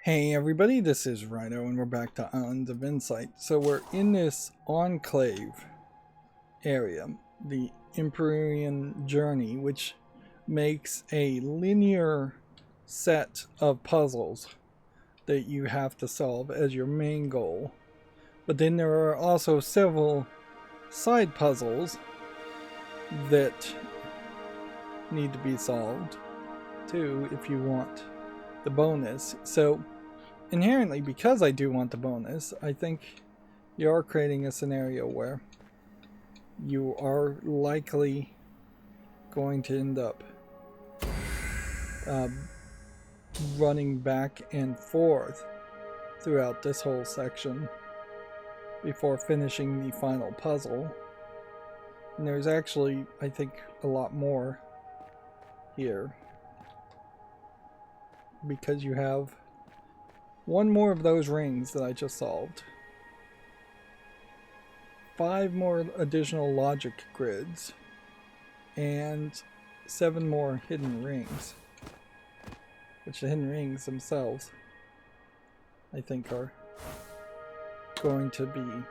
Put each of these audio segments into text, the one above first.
Hey everybody, this is Rydo and we're back to Islands of Insight. So we're in this enclave area, the Empyrean Journey, which makes a linear set of puzzles that you have to solve as your main goal. But then there are also several side puzzles that need to be solved too if you want the bonus. So inherently, because I do want the bonus, I think you are creating a scenario where you are likely going to end up running back and forth throughout this whole section before finishing the final puzzle. And there's actually, I think, a lot more here, because you have one more of those rings that I just solved, 5 more additional logic grids, and 7 more hidden rings, which the hidden rings themselves I think are going to be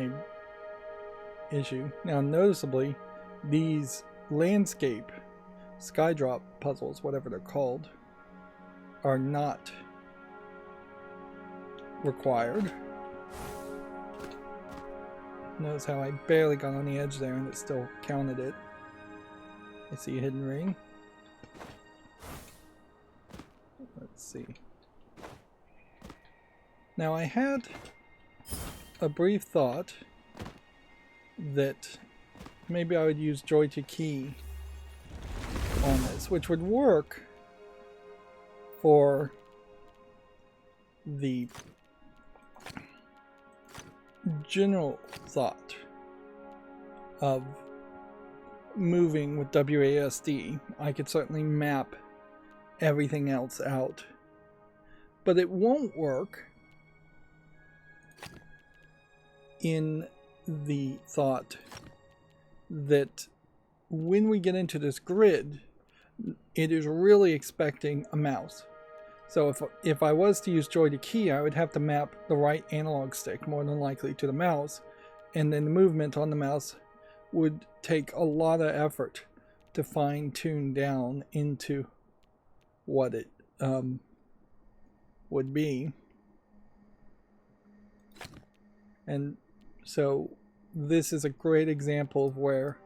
an issue. Now noticeably, these landscape skydrop puzzles, whatever they're called, are not required. Notice how I barely got on the edge there and it still counted it. I see a hidden ring. Let's see. Now I had a brief thought that maybe I would use joy to key on this, which would work for the general thought of moving with WASD. I could certainly map everything else out, but it won't work in the thought that when we get into this grid, it is really expecting a mouse. So if I was to use joy to key, I would have to map the right analog stick more than likely to the mouse, and then the movement on the mouse would take a lot of effort to fine tune down into what it would be. And so this is a great example of where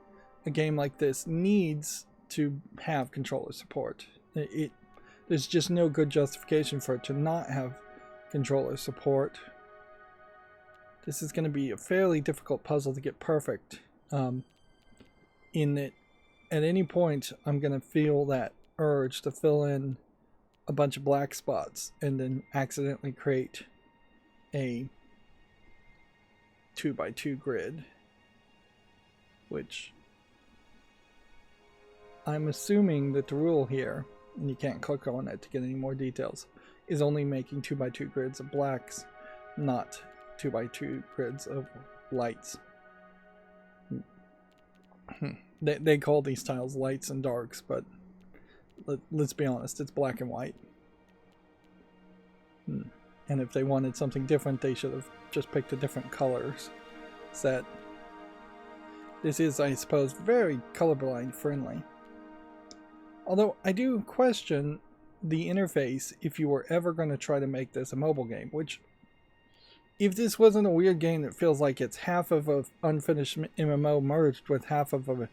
a game like this needs to have controller support. There's just no good justification for it to not have controller support. This is going to be a fairly difficult puzzle to get perfect, in that at any point I'm going to feel that urge to fill in a bunch of black spots and then accidentally create a 2x2 grid, which I'm assuming that the rule here, and you can't click on it to get any more details, is only making 2x2 grids of blacks, not 2x2 grids of lights. They call these tiles lights and darks, but let's be honest, it's black and white. And if they wanted something different, they should have just picked a different colors set. This is, I suppose, very colorblind friendly. Although I do question the interface if you were ever going to try to make this a mobile game, which, if this wasn't a weird game that feels like it's half of an unfinished MMO merged with half of a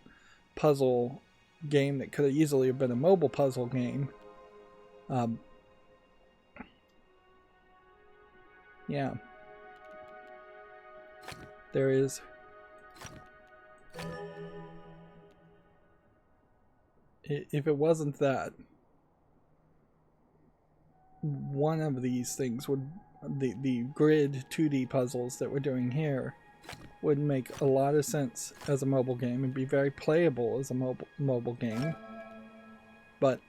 puzzle game that could have easily have been a mobile puzzle game, yeah, there is if it wasn't that, one of these things would, the grid 2D puzzles that we're doing here, would make a lot of sense as a mobile game and be very playable as a mobile game. But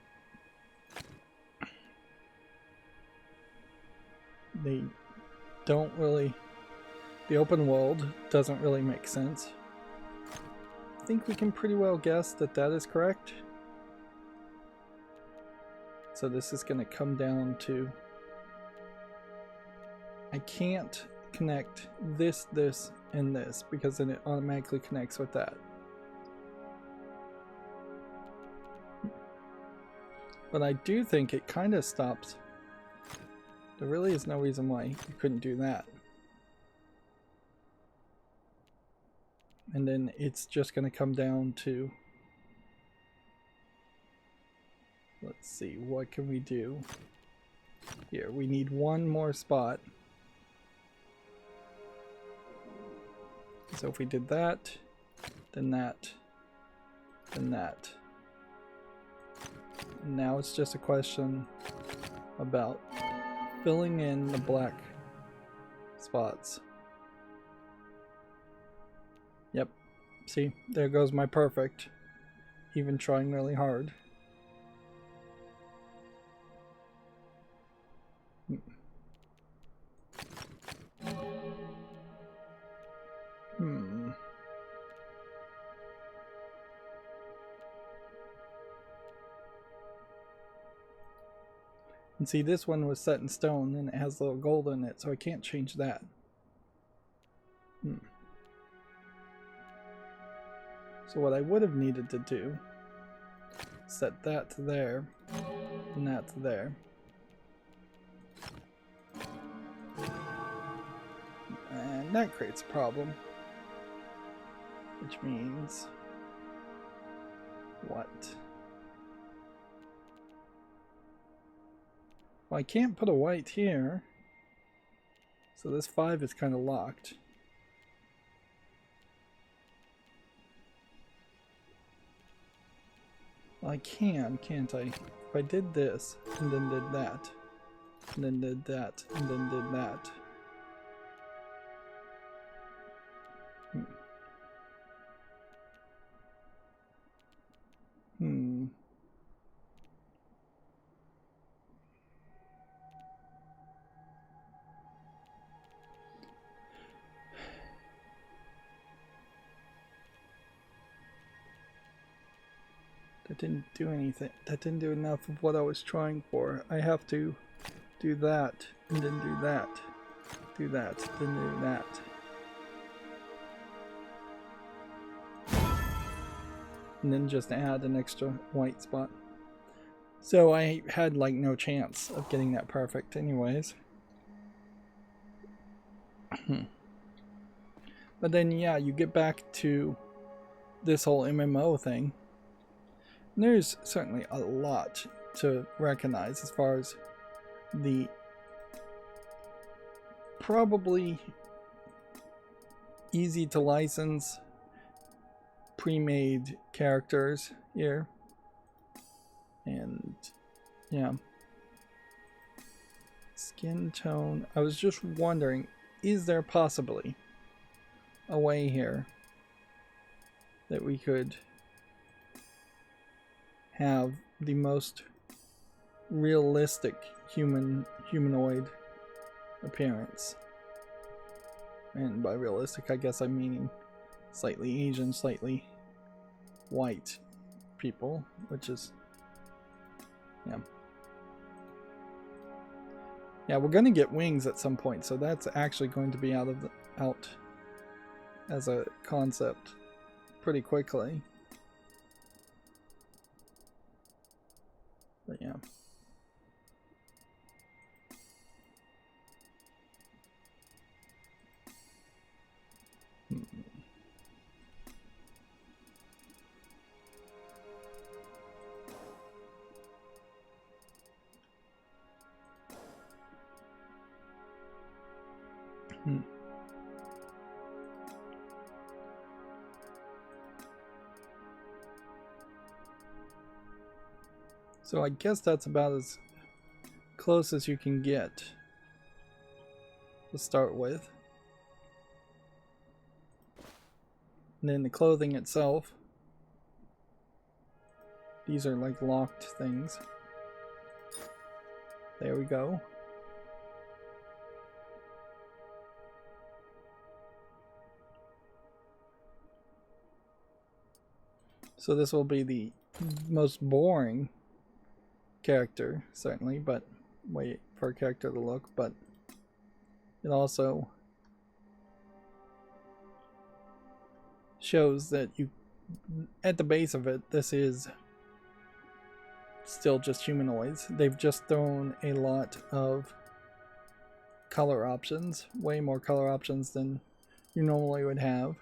they don't really, the open world doesn't really make sense. I think we can pretty well guess that that is correct. So this is going to come down to, I can't connect this, this, and this because then it automatically connects with that. But I do think it kind of stops. There really is no reason why you couldn't do that. And then it's just going to come down to, let's see, what can we do? Here, we need one more spot. So if we did that, then that, then that. And now it's just a question about filling in the black spots. Yep, see, there goes my perfect, even trying really hard. And see, this one was set in stone and it has a little gold in it, so I can't change that. So what I would have needed to do, set that to there, and that to there. And that creates a problem. Which means, what? Well, I can't put a white here, so this 5 is kind of locked. Well, I can, can't I? If I did this, and then did that, and then did that, and then did that. That didn't do anything. That didn't do enough of what I was trying for. I have to do that, and then do that. Do that, then do that. And then just add an extra white spot. So I had like no chance of getting that perfect anyways. But then yeah, you get back to this whole MMO thing. And there's certainly a lot to recognize as far as the probably easy to license pre-made characters here. And yeah, skin tone. I was just wondering, is there possibly a way here that we could have the most realistic humanoid appearance? And by realistic, I guess I'm meaning slightly Asian, slightly white people, which is, yeah, we're gonna get wings at some point, so that's actually going to be out as a concept pretty quickly. But yeah. So I guess that's about as close as you can get to start with. And then the clothing itself, these are like locked things. There we go. So this will be the most boring character, certainly, but way for a character to look, but it also shows that you, at the base of it, this is still just humanoids. They've just thrown a lot of color options, way more color options than you normally would have.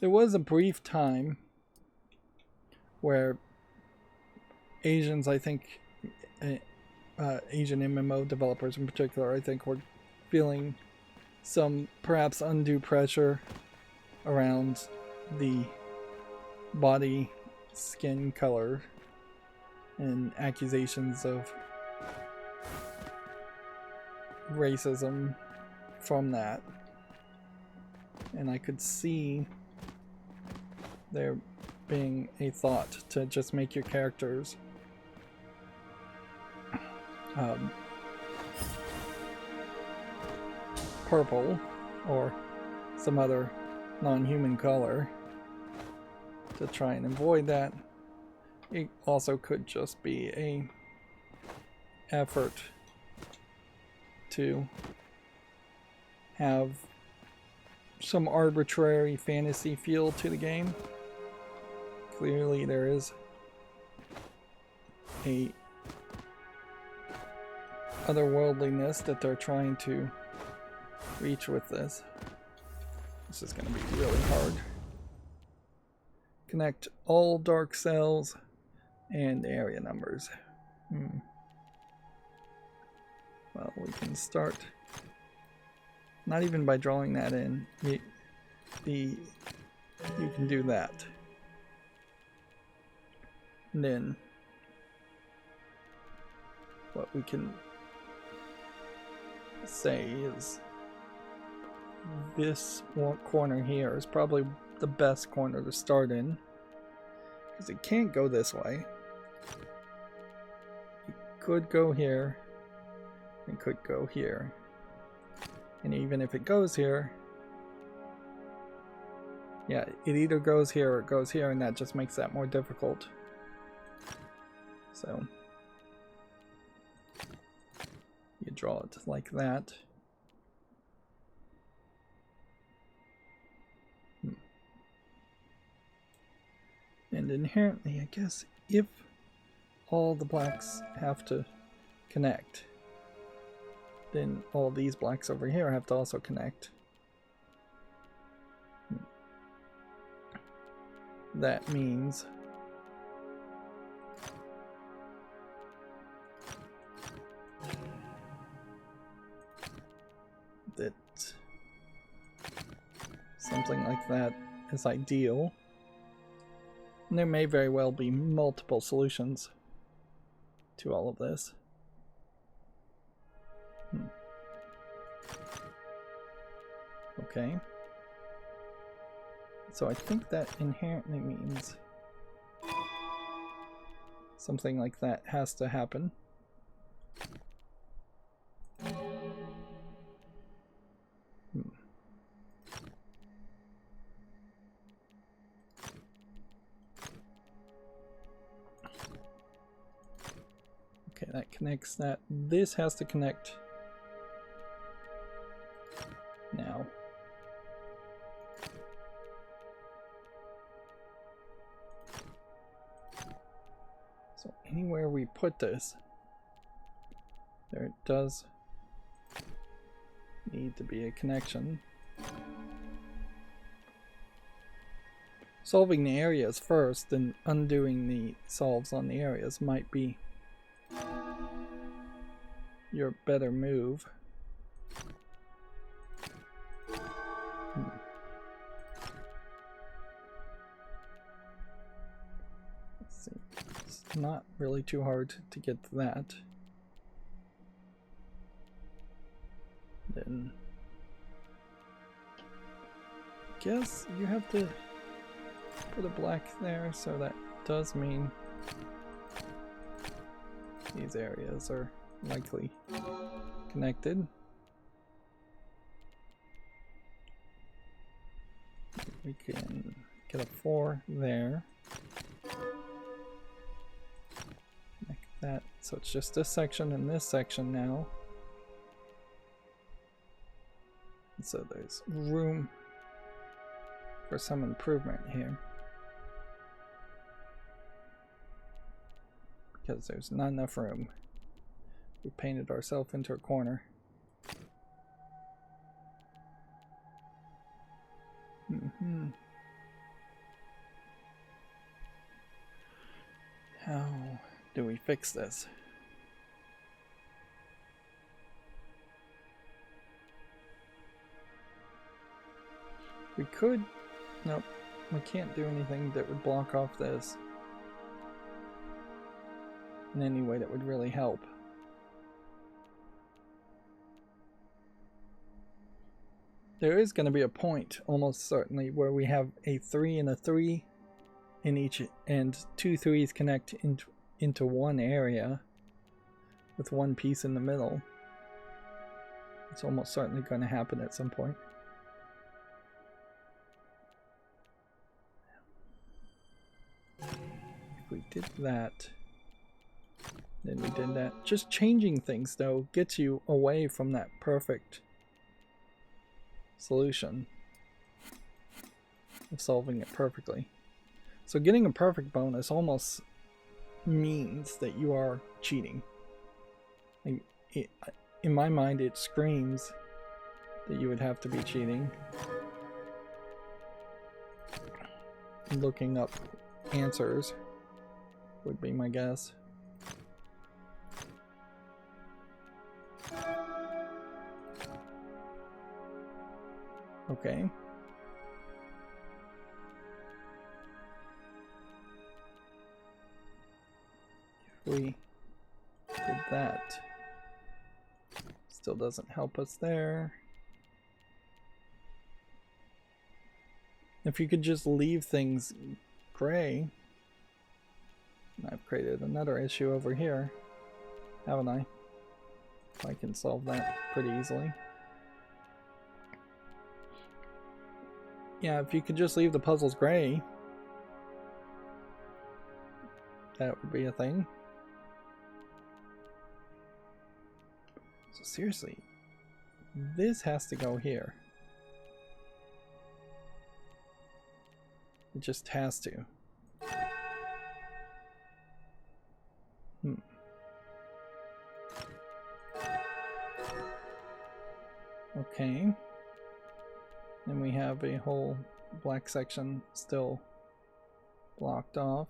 There was a brief time where Asians, I think, Asian MMO developers in particular, I think, were feeling some perhaps undue pressure around the body skin color and accusations of racism from that. And I could see there being a thought to just make your characters purple or some other non-human color to try and avoid that. It also could just be a effort to have some arbitrary fantasy feel to the game. Clearly there is a otherworldliness that they're trying to reach with this. This is going to be really hard. Connect all dark cells and area numbers. Well, we can start not even by drawing that in. You can do that. And then what we can say is this corner here is probably the best corner to start in, because it can't go this way. It could go here, it could go here, and even if it goes here, yeah, it either goes here or it goes here, and that just makes that more difficult. So you draw it like that. And inherently, I guess, if all the blacks have to connect, then all these blacks over here have to also connect. That means that something like that is ideal. And there may very well be multiple solutions to all of this. Okay. So I think that inherently means something like that has to happen. Okay, that connects that. This has to connect now. So anywhere we put this, there does need to be a connection. Solving the areas first and undoing the solves on the areas might be your better move. Let's see. It's not really too hard to get to that. Then I guess you have to put a black there, so that does mean these areas are likely connected. We can get a 4 there. that. So it's just this section and this section now. And so there's room for some improvement here. Because there's not enough room. We painted ourselves into a corner. How do we fix this? We could... Nope, we can't do anything that would block off this in any way that would really help. There is going to be a point, almost certainly, where we have a 3 and a 3 in each, and 2 3s connect into one area with one piece in the middle. It's almost certainly going to happen at some point. If we did that, then we did that. Just changing things, though, gets you away from that perfect solution of solving it perfectly. So getting a perfect bonus almost means that you are cheating. In my mind, it screams that you would have to be cheating. Looking up answers would be my guess. Okay. If we did that, still doesn't help us there. If you could just leave things gray. I've created another issue over here, haven't I? I can solve that pretty easily. Yeah, if you could just leave the puzzles gray, that would be a thing. So seriously, this has to go here. It just has to. Okay. Then we have a whole black section still blocked off.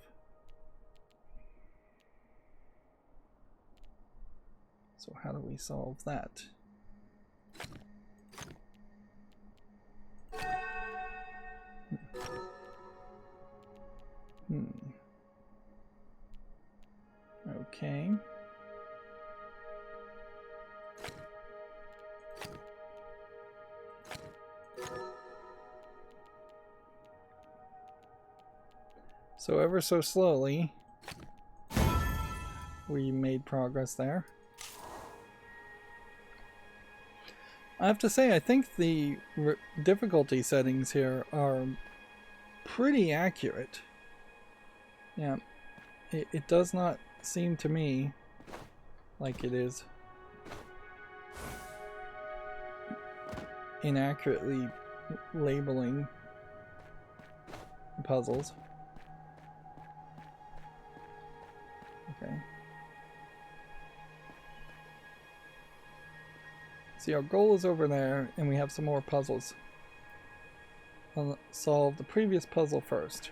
So how do we solve that? Okay. So ever so slowly, we made progress there. I have to say, I think the difficulty settings here are pretty accurate. Yeah, it does not seem to me like it is inaccurately labeling the puzzles. Okay. See, our goal is over there, and we have some more puzzles. I'll solve the previous puzzle first.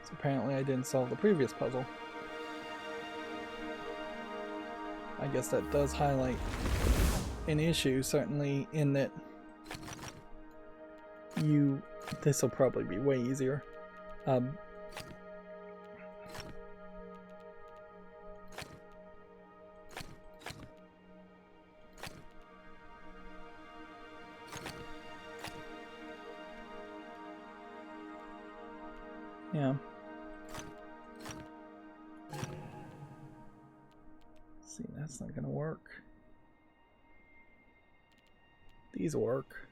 So apparently I didn't solve the previous puzzle. I guess that does highlight an issue, certainly, in that this will probably be way easier. Yeah. See, that's not gonna work. These work.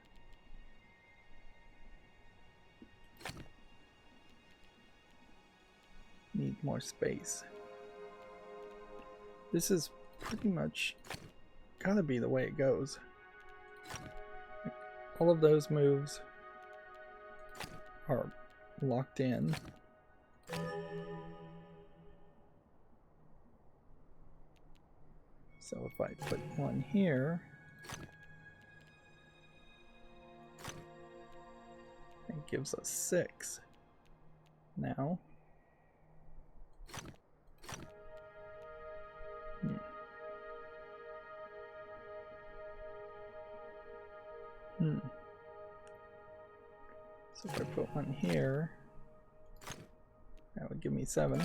Need more space. this is pretty much gotta be the way it goes. All of those moves are locked in. So if I put one here, it gives us 6. Now, so if I put one here, that would give me 7.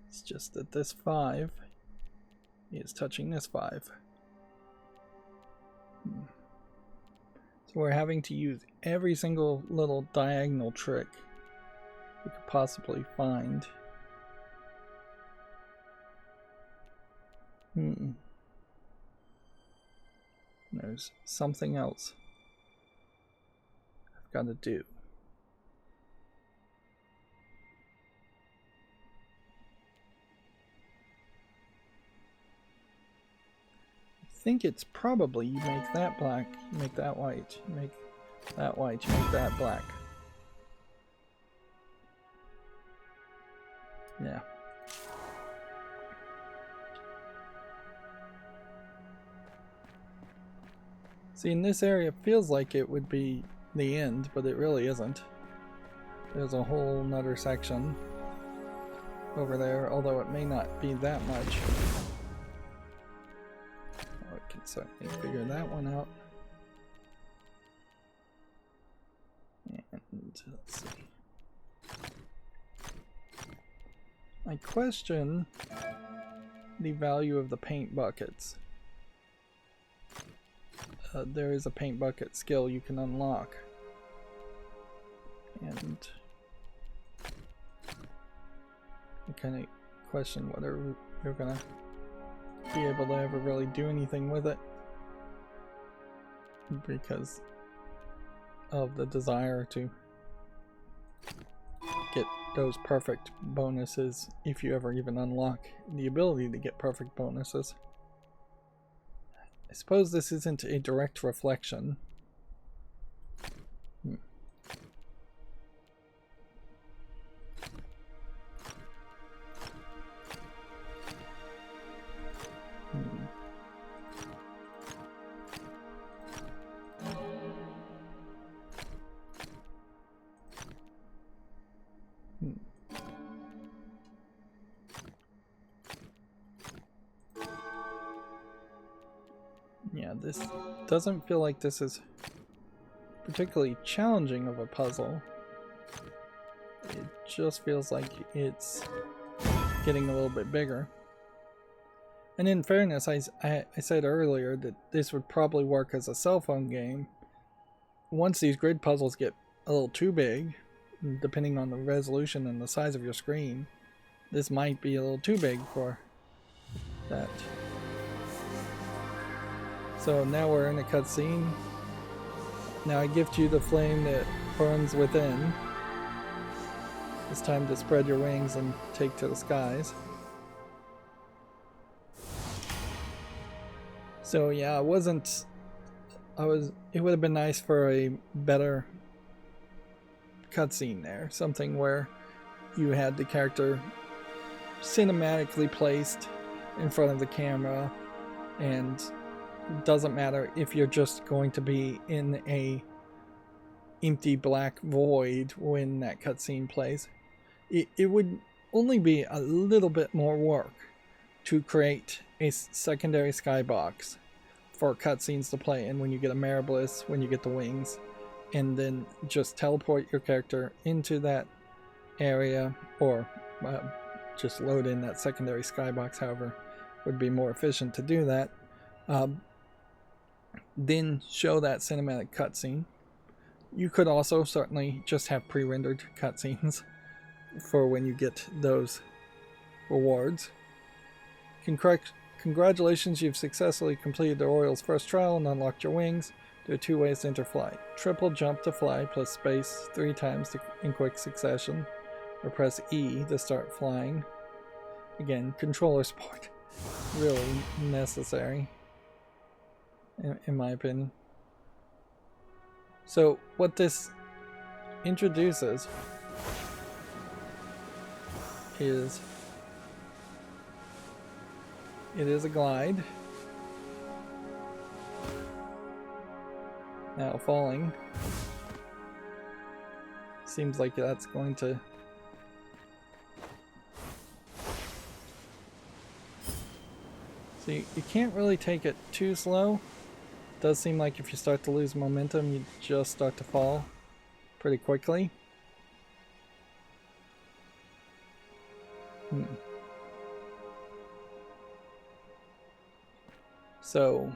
It's just that this 5 is touching this 5. So we're having to use every single little diagonal trick we could possibly find. There's something else I've got to do. I think it's probably you make that black, you make that white, you make that white, you make that black. Yeah. See, in this area, it feels like it would be the end, but it really isn't. There's a whole nother section over there, although it may not be that much. Oh, I can certainly figure that one out. And let's see. I question the value of the paint buckets. There is a paint bucket skill you can unlock, and I kind of question whether you're gonna be able to ever really do anything with it because of the desire to get those perfect bonuses, if you ever even unlock the ability to get perfect bonuses. I suppose this isn't a direct reflection. Yeah, this doesn't feel like this is particularly challenging of a puzzle. It just feels like it's getting a little bit bigger. And in fairness, I said earlier that this would probably work as a cell phone game. Once these grid puzzles get a little too big, depending on the resolution and the size of your screen, this might be a little too big for that. So now we're in a cutscene. Now I gift you the flame that burns within. It's time to spread your wings and take to the skies. So yeah, it would have been nice for a better cutscene there. Something where you had the character cinematically placed in front of the camera, and it doesn't matter if you're just going to be in a empty black void when that cutscene plays. It would only be a little bit more work to create a secondary skybox for cutscenes to play in when you get a Mariblis, when you get the wings, and then just teleport your character into that area, or just load in that secondary skybox, however would be more efficient to do that. Then show that cinematic cutscene. You could also certainly just have pre-rendered cutscenes for when you get those rewards. Congratulations, you've successfully completed the Oriole's first trial and unlocked your wings. There are 2 ways to enter flight. Triple jump to fly plus space 3 times in quick succession. Or press E to start flying. Again, controller support. Really necessary. In my opinion. So what this introduces is it is a glide. Now falling. Seems like that's going to so you can't really take it too slow. It does seem like if you start to lose momentum, you just start to fall pretty quickly. So,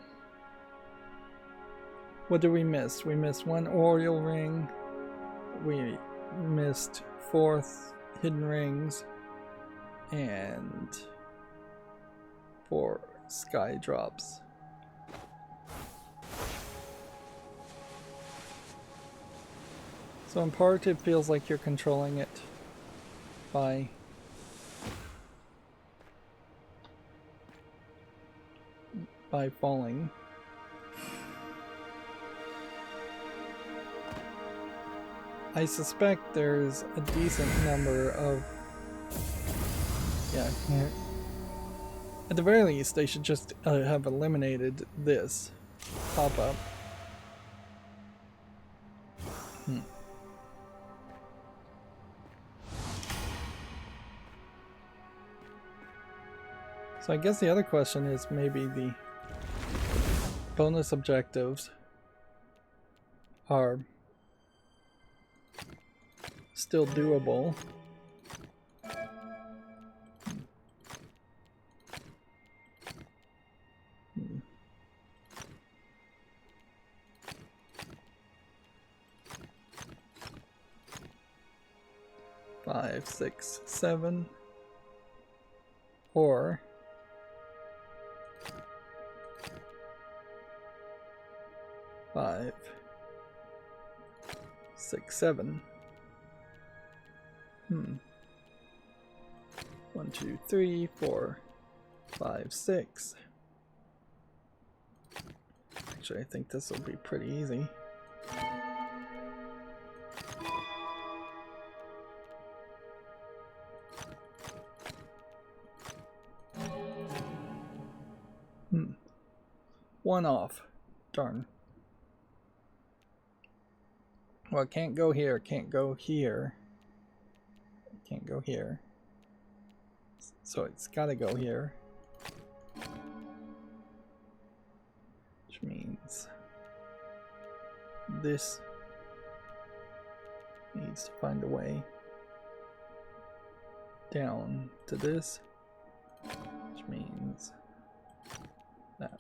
what did we miss? We missed 1 Oriole ring. We missed 4 hidden rings. And 4 sky drops. So in part it feels like you're controlling it by falling. I suspect there's a decent number of at the very least they should just have eliminated this pop-up. So I guess the other question is maybe the bonus objectives are still doable. Five, 6, 7, or 5, 6, 7. 1, 2, 3, 4, 5, 6. Actually, I think this will be pretty easy. One off. Darn. Well, can't go here, can't go here. Can't go here. So it's gotta go here. Which means this needs to find a way down to this. Which means that.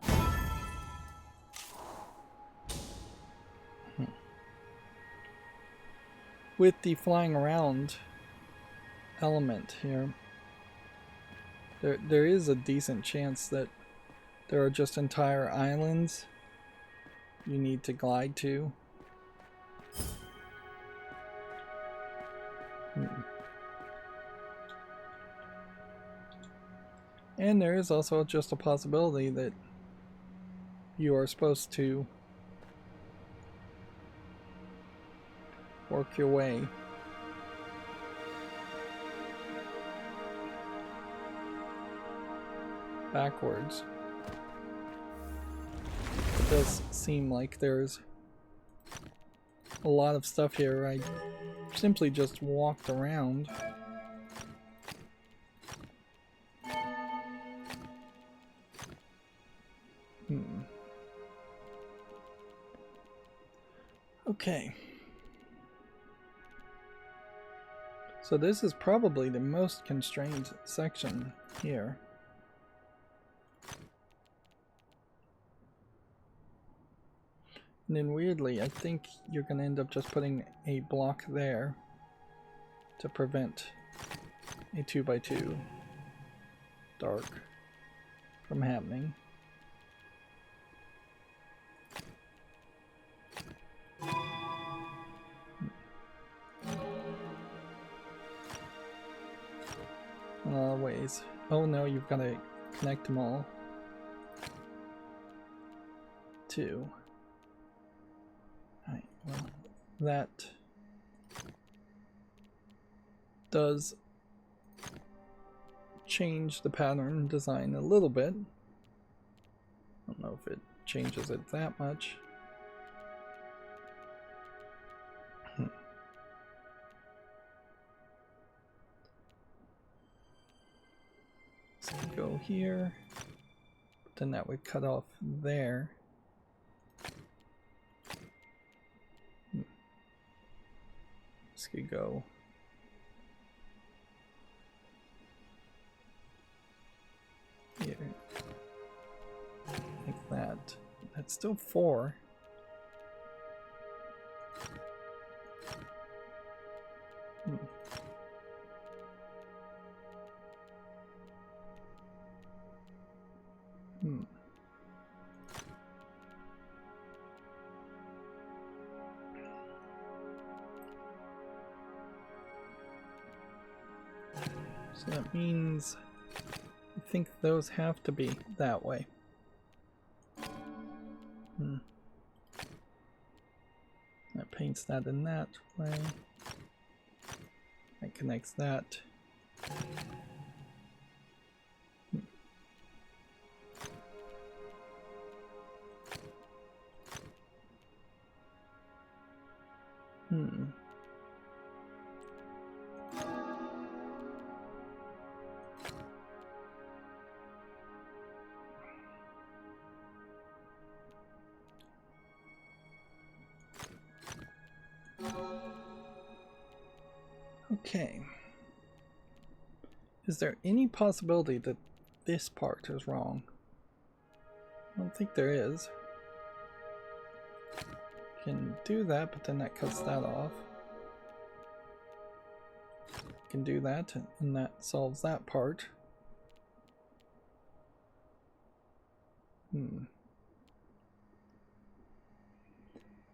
With the flying around element here, there is a decent chance that there are just entire islands you need to glide to. And there is also just a possibility that you are supposed to work your way backwards. It does seem like there's a lot of stuff here I simply just walked around. Okay. So this is probably the most constrained section here. And then weirdly, I think you're going to end up just putting a block there to prevent a 2x2 dark from happening. in a lot of ways. Oh no, you've got to connect them all. Two. Alright, well, that does change the pattern design a little bit. I don't know if it changes it that much. So go here, but then that would cut off there. This could go here, like that. That's still 4. So that means I think those have to be that way. That paints that in that way. That connects that. Okay. Is there any possibility that this part is wrong? I don't think there is. Can do that, but then that cuts that off. Can do that, and that solves that part.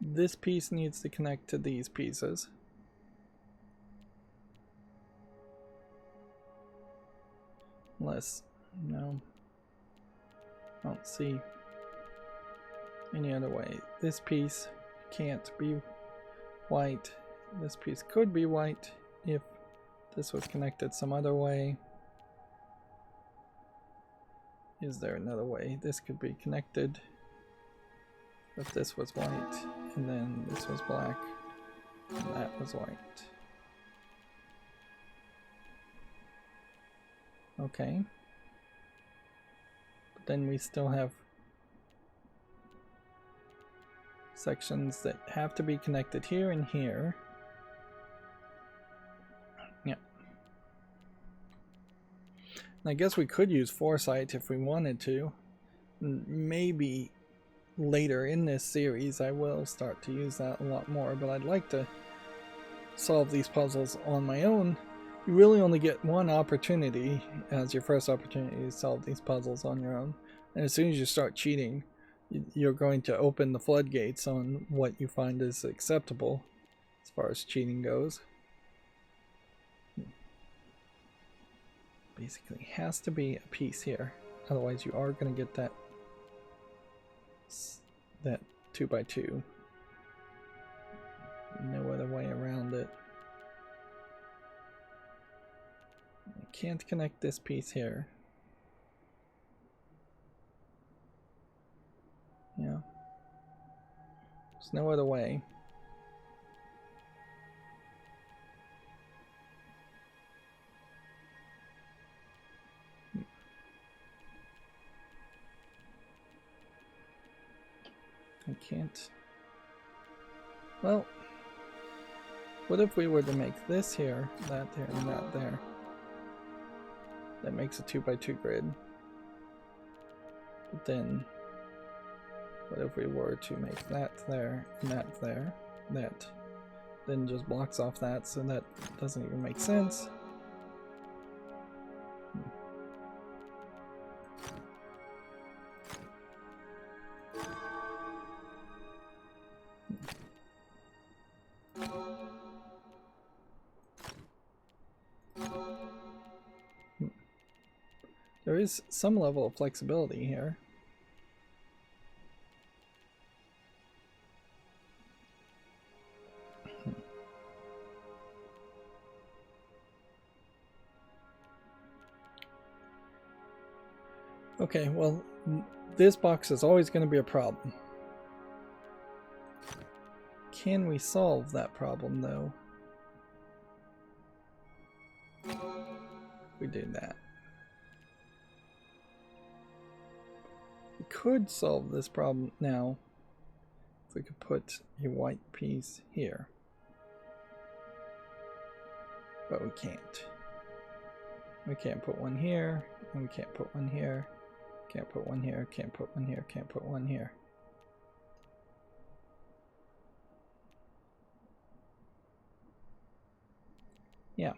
This piece needs to connect to these pieces. Unless, no, I don't see any other way. This piece can't be white. This piece could be white if this was connected some other way. Is there another way this could be connected? If this was white, and then this was black, and that was white. Okay. But then we still have sections that have to be connected here and here. Yeah. And I guess we could use foresight if we wanted to. Maybe later in this series I will start to use that a lot more, but I'd like to solve these puzzles on my own. You really only get one opportunity as your first opportunity to solve these puzzles on your own. And as soon as you start cheating, you're going to open the floodgates on what you find is acceptable as far as cheating goes. Basically, has to be a piece here. Otherwise you are going to get that 2x2. No other way around it. I can't connect this piece here. Yeah. There's no other way. I can't. Well, what if we were to make this here, that there, and that there? That makes a 2x2 grid. But then, what if we were to make that there, and that there, that then just blocks off that, so that doesn't even make sense. There is some level of flexibility here. Okay, well, this box is always going to be a problem. Can we solve that problem, though? We do that. We could solve this problem now if we could put a white piece here. But we can't. We can't put one here, and we can't put one here. Can't put one here, can't put one here, can't put one here. Yeah.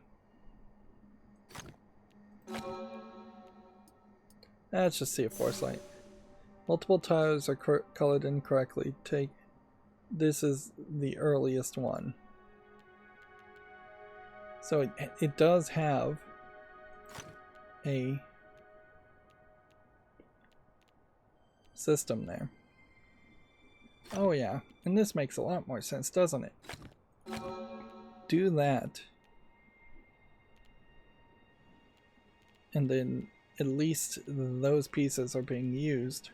Let's just see a foresight. Multiple tires are colored incorrectly. This is the earliest one. So it does have a system there. Oh yeah, and this makes a lot more sense, doesn't it? Do that. And then at least those pieces are being used.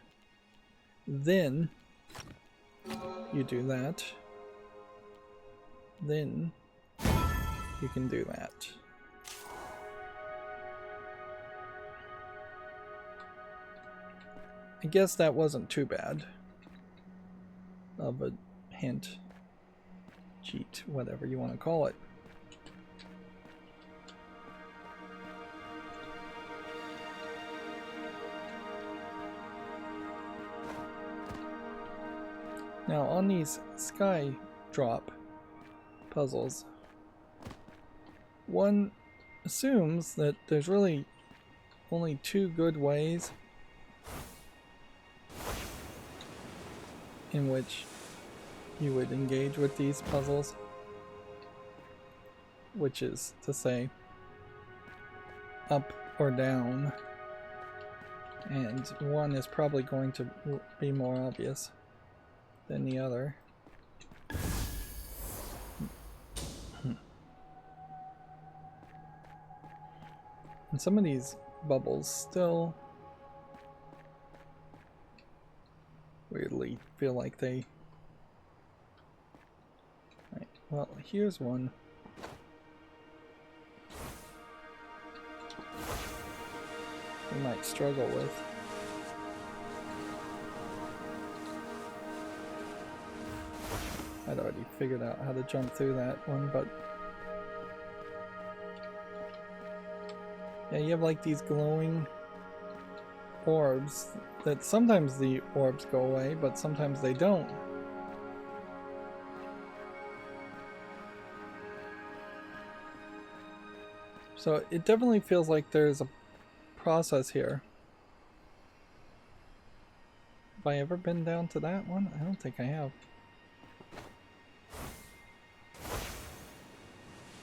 Then you do that. Then you can do that. I guess that wasn't too bad of a hint, cheat, whatever you want to call it. Now on these sky drop puzzles, one assumes that there's really only two good ways in which you would engage with these puzzles, which is to say up or down, and one is probably going to be more obvious than the other. And some of these bubbles still weirdly feel like they... Right, well, here's one. We might struggle with. I'd already figured out how to jump through that one, but... Yeah, you have like these glowing orbs that sometimes the orbs go away, but sometimes they don't. So it definitely feels like there's a process here. Have I ever been down to that one? I don't think I have.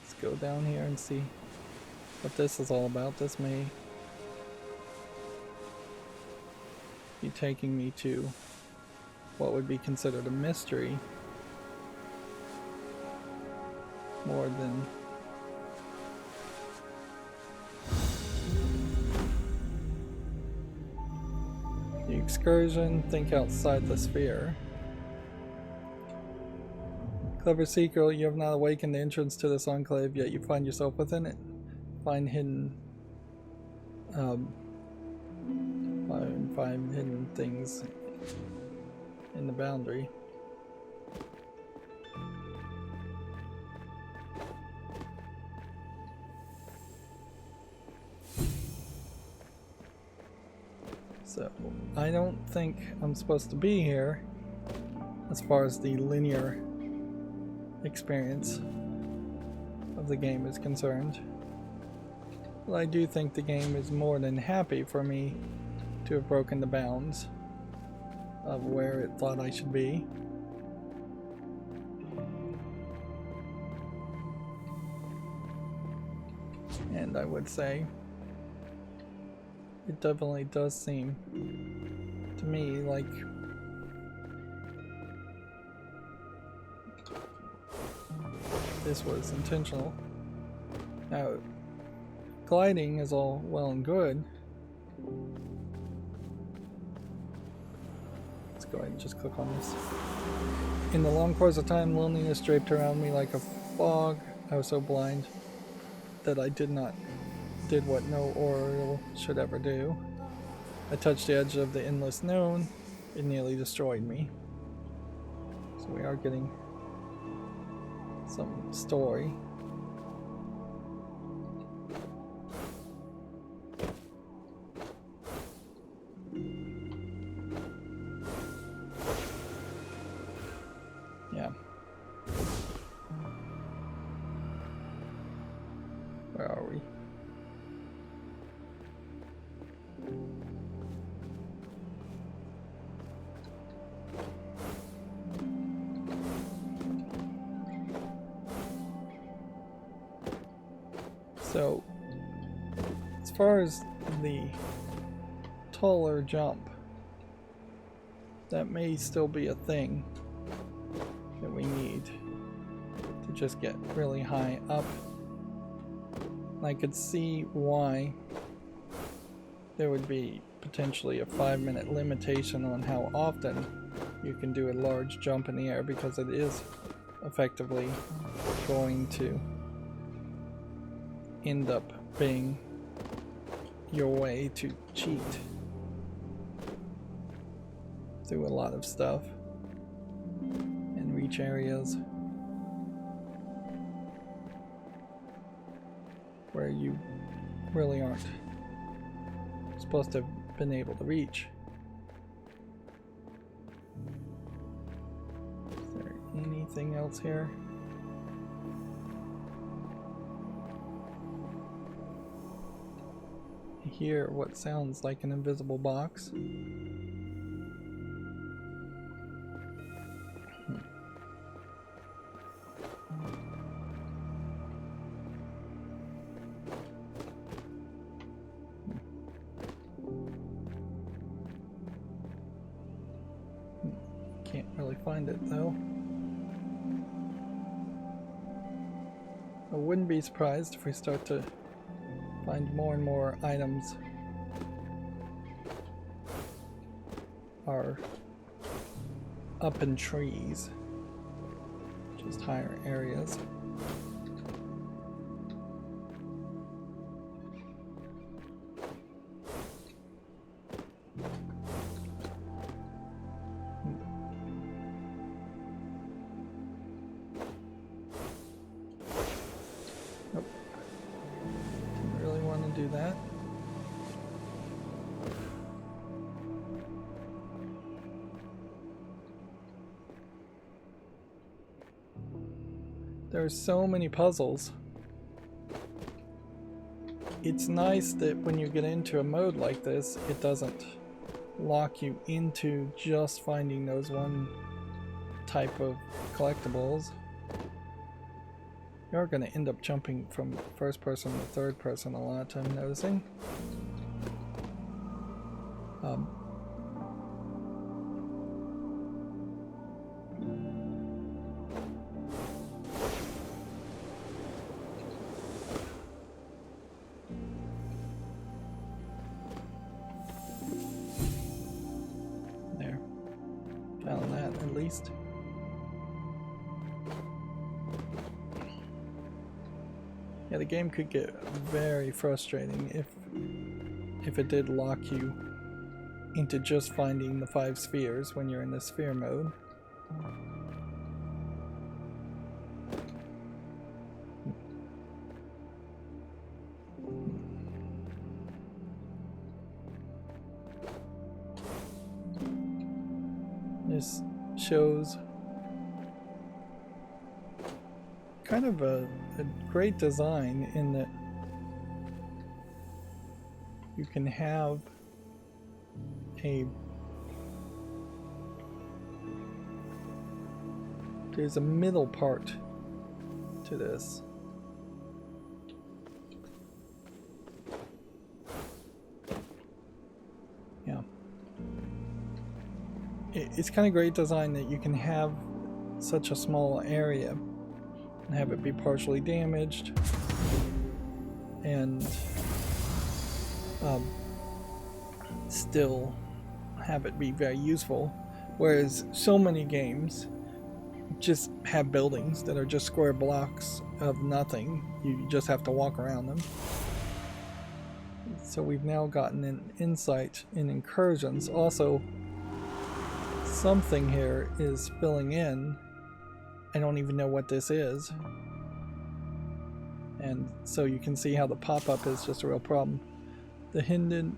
Let's go down here and see what this is all about. This may be taking me to what would be considered a mystery more than the excursion. Think outside the sphere. Clever seeker, you have not awakened the entrance to this enclave, yet you find yourself within it. Find hidden find hidden things in the boundary. So I don't think I'm supposed to be here as far as the linear experience of the game is concerned. But I do think the game is more than happy for me to have broken the bounds of where it thought I should be. And I would say it definitely does seem to me like this was intentional. Now, gliding is all well and good. Let's go ahead and just click on this. In the long course of time, loneliness draped around me like a fog. I was so blind that I did what no oral should ever do. I touched the edge of the endless known. It nearly destroyed me. So we are getting some story. Yeah. Where are we? So, as far as the taller jump, that may still be a thing that we need to just get really high up. I could see why there would be potentially a 5-minute limitation on how often you can do a large jump in the air, because it is effectively going to end up being your way to cheat through a lot of stuff and reach areas where you really aren't supposed to have been able to reach. Is there anything else here? I hear what sounds like an invisible box. Can't really find it though. I wouldn't be surprised if we start to find more and more items are up in trees, just higher areas. Do that. There's so many puzzles. It's nice that when you get into a mode like this, it doesn't lock you into just finding those one type of collectibles. You're going to end up jumping from first person to third person a lot, I'm noticing. There. Found that at least. Yeah, the game could get very frustrating if it did lock you into just finding the 5 spheres when you're in the sphere mode. This shows kind of a great design in that you can have there's a middle part to this. it's kind of great design that you can have such a small area and have it be partially damaged and still have it be very useful, whereas so many games just have buildings that are just square blocks of nothing. You just have to walk around them. So we've now gotten an insight in incursions. Also, something here is filling in. I don't even know what this is. And so you can see how the pop-up is just a real problem. The hidden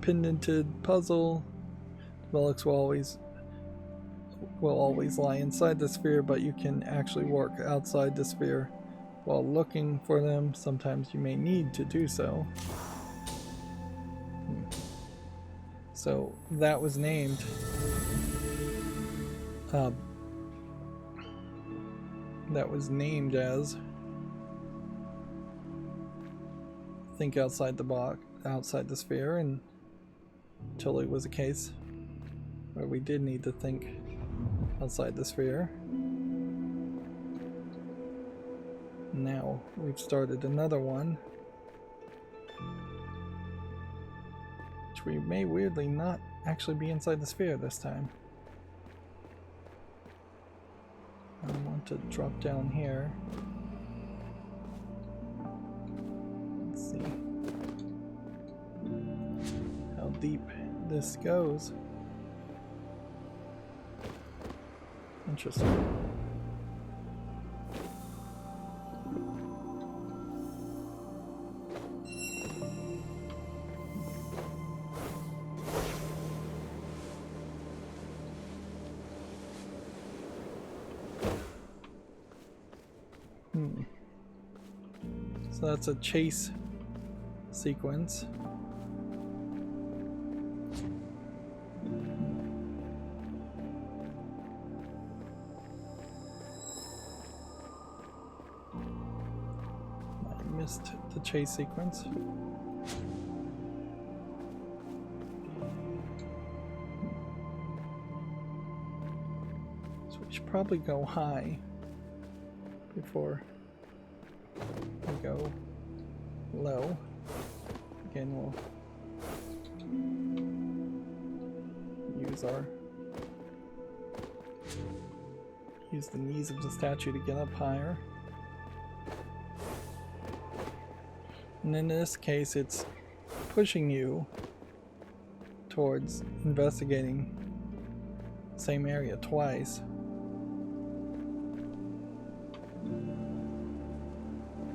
pendented puzzle. Relics will always lie inside the sphere, but you can actually work outside the sphere while looking for them. Sometimes you may need to do so. So that was named as think outside the box, outside the sphere, and until it was a case where we did need to think outside the sphere. Now we've started another one, which we may weirdly not actually be inside the sphere this time. I want to drop down here. Let's see how deep this goes. Interesting. So that's a chase sequence. I missed the chase sequence. So we should probably go high before we go low. Again, we'll use the knees of the statue to get up higher. And in this case, it's pushing you towards investigating the same area twice.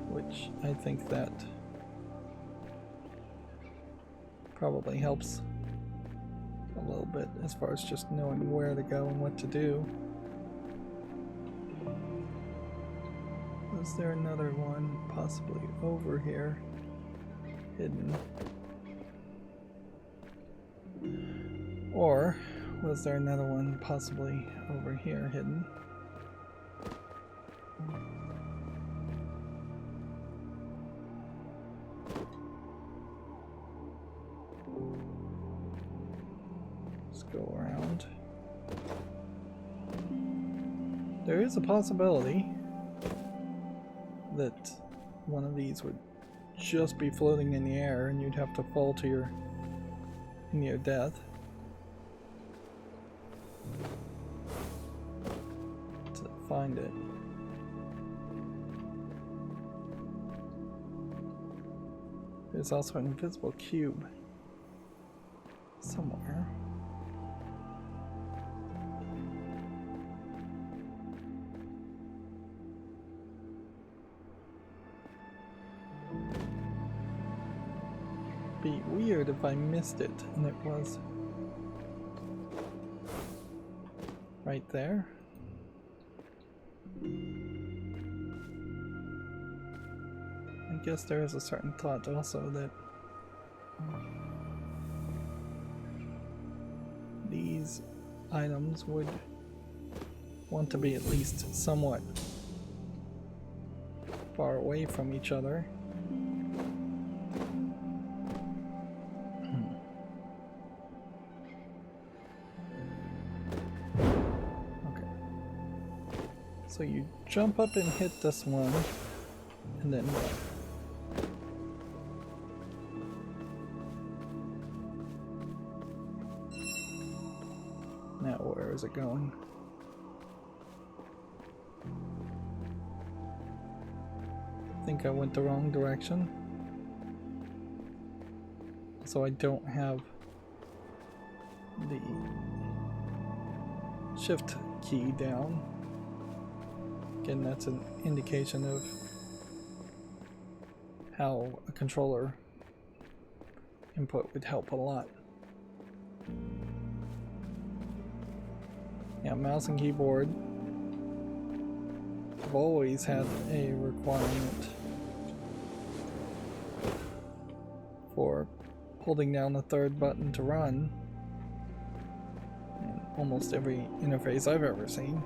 Which I think that probably helps a little bit as far as just knowing where to go and what to do. Is there another one possibly over here hidden? Or was there another one possibly over here hidden? Let's go around. There is a possibility that one of these would just be floating in the air and you'd have to fall to your near death to find it. There's also an invisible cube somewhere. Be weird if I missed it and it was right there. I guess there is a certain thought also that these items would want to be at least somewhat far away from each other. So you jump up and hit this one, and then what? Now where is it going? I think I went the wrong direction. So I don't have the shift key down. Again, that's an indication of how a controller input would help a lot. Yeah, mouse and keyboard have always had a requirement for holding down the third button to run in almost every interface I've ever seen.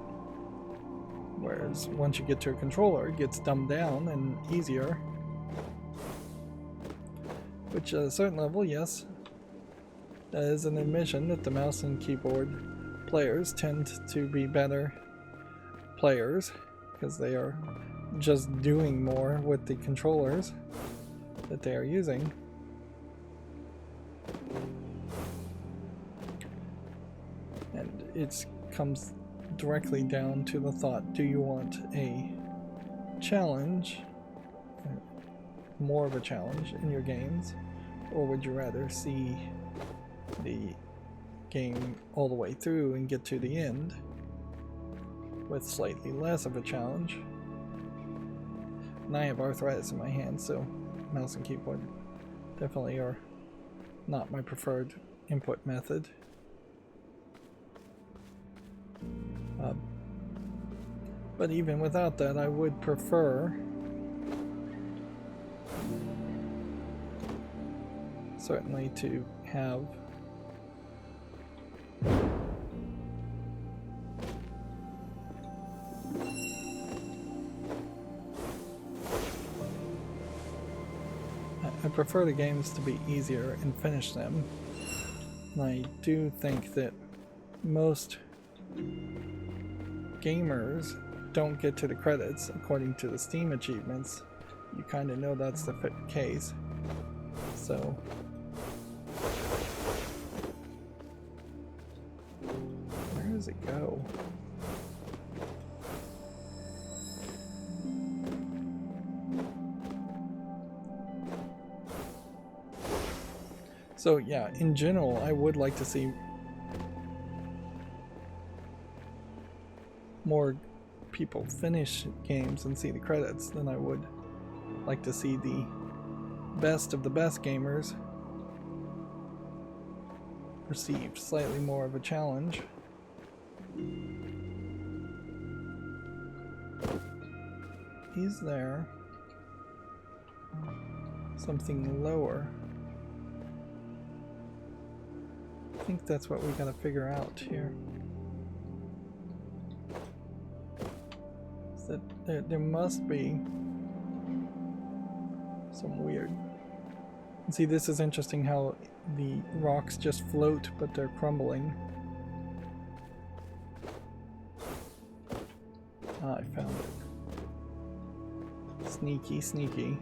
Whereas once you get to a controller, it gets dumbed down and easier. Which at a certain level, yes, that is an admission that the mouse and keyboard players tend to be better players because they are just doing more with the controllers that they are using. And it comes directly down to the thought, do you want a challenge, more of a challenge in your games, or would you rather see the game all the way through and get to the end with slightly less of a challenge? And I have arthritis in my hands, so mouse and keyboard definitely are not my preferred input method. But even without that, I would prefer certainly to have I prefer the games to be easier and finish them. And I do think that most gamers don't get to the credits according to the Steam achievements. You kind of know that's the case. So where does it go? So yeah, in general, I would like to see more people finish games and see the credits than I would like to see the best of the best gamers receive slightly more of a challenge. Is there something lower? I think that's what we gotta figure out here. That there must be some weird. And see, this is interesting how the rocks just float, but they're crumbling. Ah, I found it. Sneaky, sneaky.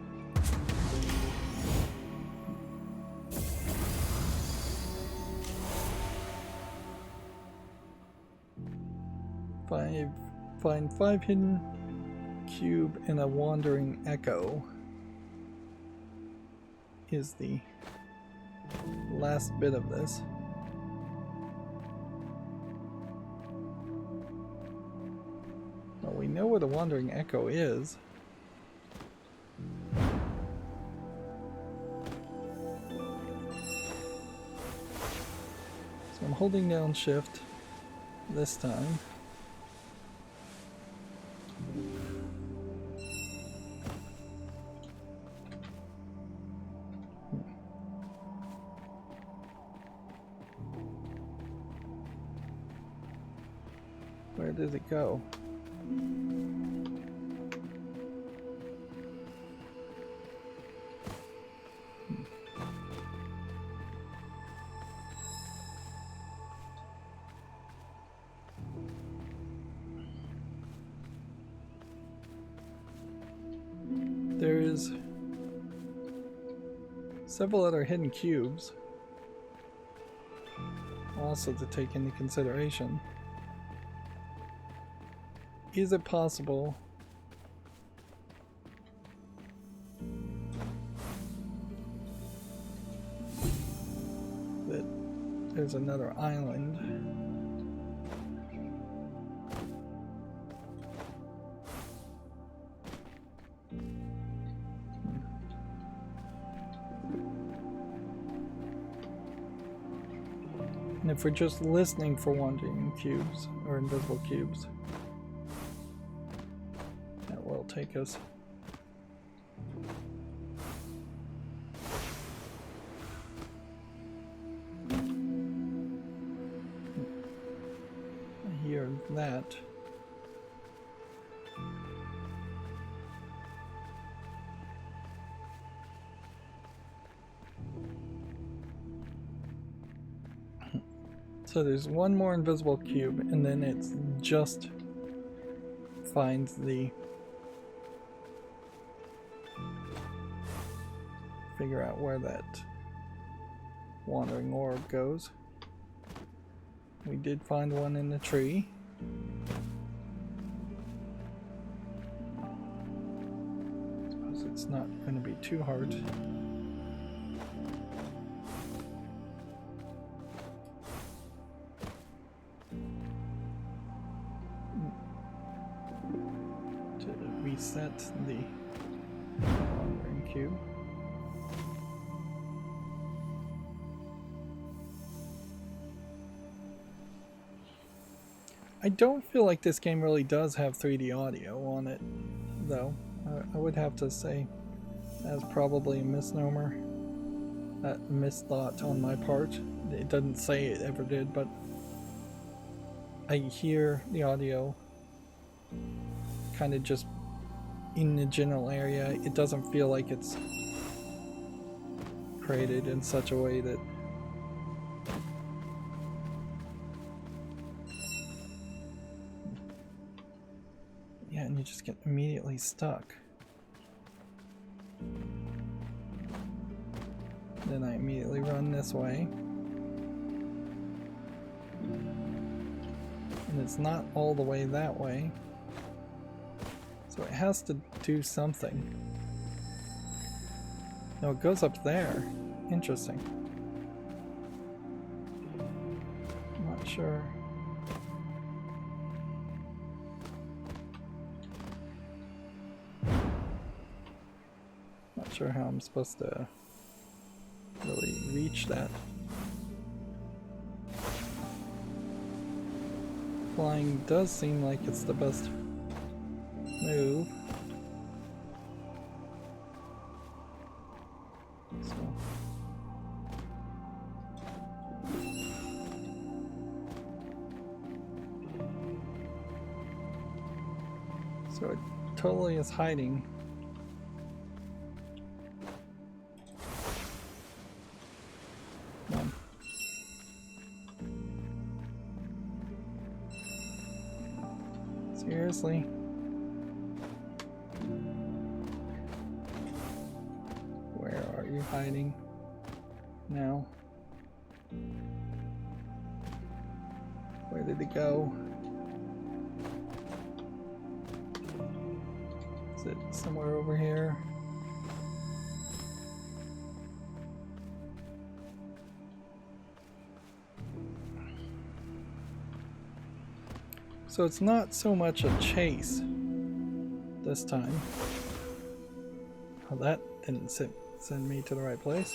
Find 5 hidden cube and a wandering echo is the last bit of this. Well, we know where the wandering echo is. So I'm holding down shift this time. Where did it go? is several other hidden cubes also to take into consideration. Is it possible that there's another island? And if we're just listening for wandering cubes or invisible cubes, that will take us. I hear that. So there's one more invisible cube, and then it's just finds the figure out where that wandering orb goes. We did find one in the tree. Suppose it's not going to be too hard reset the wandering cube. I don't feel like this game really does have 3D audio on it, though. I would have to say that's probably a misnomer, a misthought on my part. It doesn't say it ever did, but I hear the audio kind of just in the general area. It doesn't feel like it's created in such a way that and you just get immediately stuck. Then I immediately run this way. And it's not all the way that way. So it has to do something. No, it goes up there. Interesting. I'm not sure. Not sure how I'm supposed to really reach that. Flying does seem like it's the best move. So it totally is hiding. Come on. Seriously? Where are you hiding now? Where did it go? Is it somewhere over here? So it's not so much a chase this time. Oh, that didn't send me to the right place.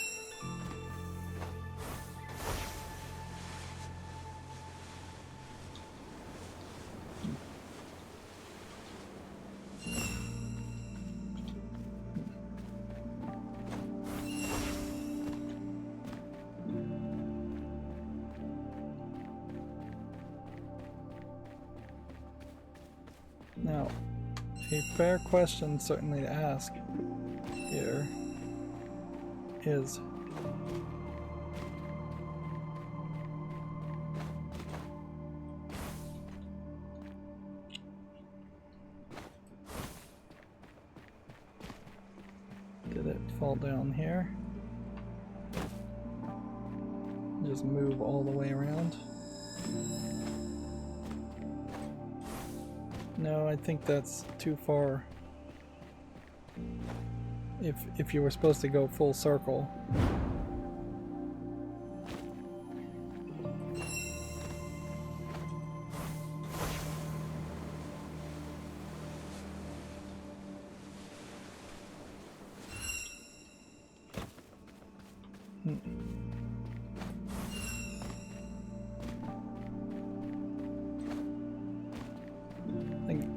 Now, a fair question certainly to ask here is, fall down here. Just move all the way around. No, I think that's too far. If you were supposed to go full circle.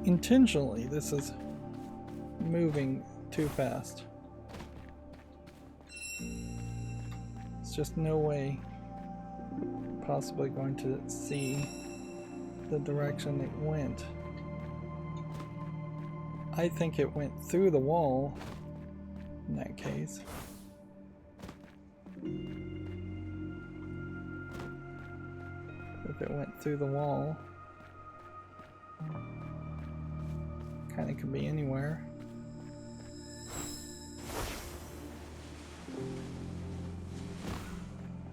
Intentionally, this is moving too fast. It's just no way possibly going to see the direction it went. I think it went through the wall in that case. If it went through the wall, kind of could be anywhere.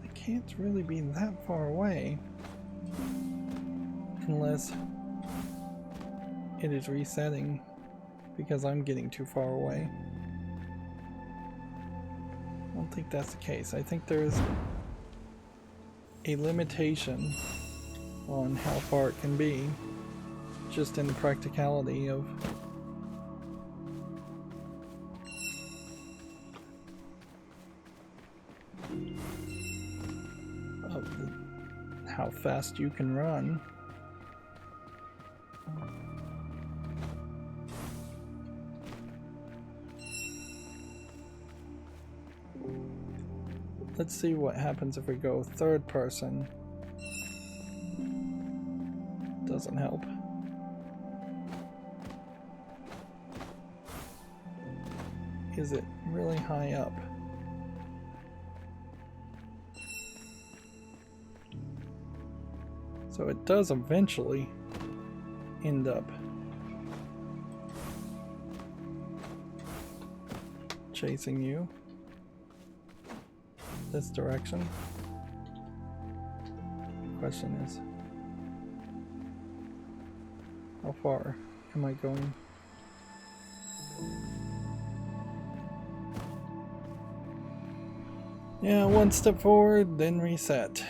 It can't really be that far away unless it is resetting because I'm getting too far away. I don't think that's the case. I think there's a limitation on how far it can be, just in the practicality of how fast you can run. Let's see what happens if we go third person. Doesn't help. Is it really high up? So it does eventually end up chasing you this direction. The question is, how far am I going? Yeah, one step forward, then reset.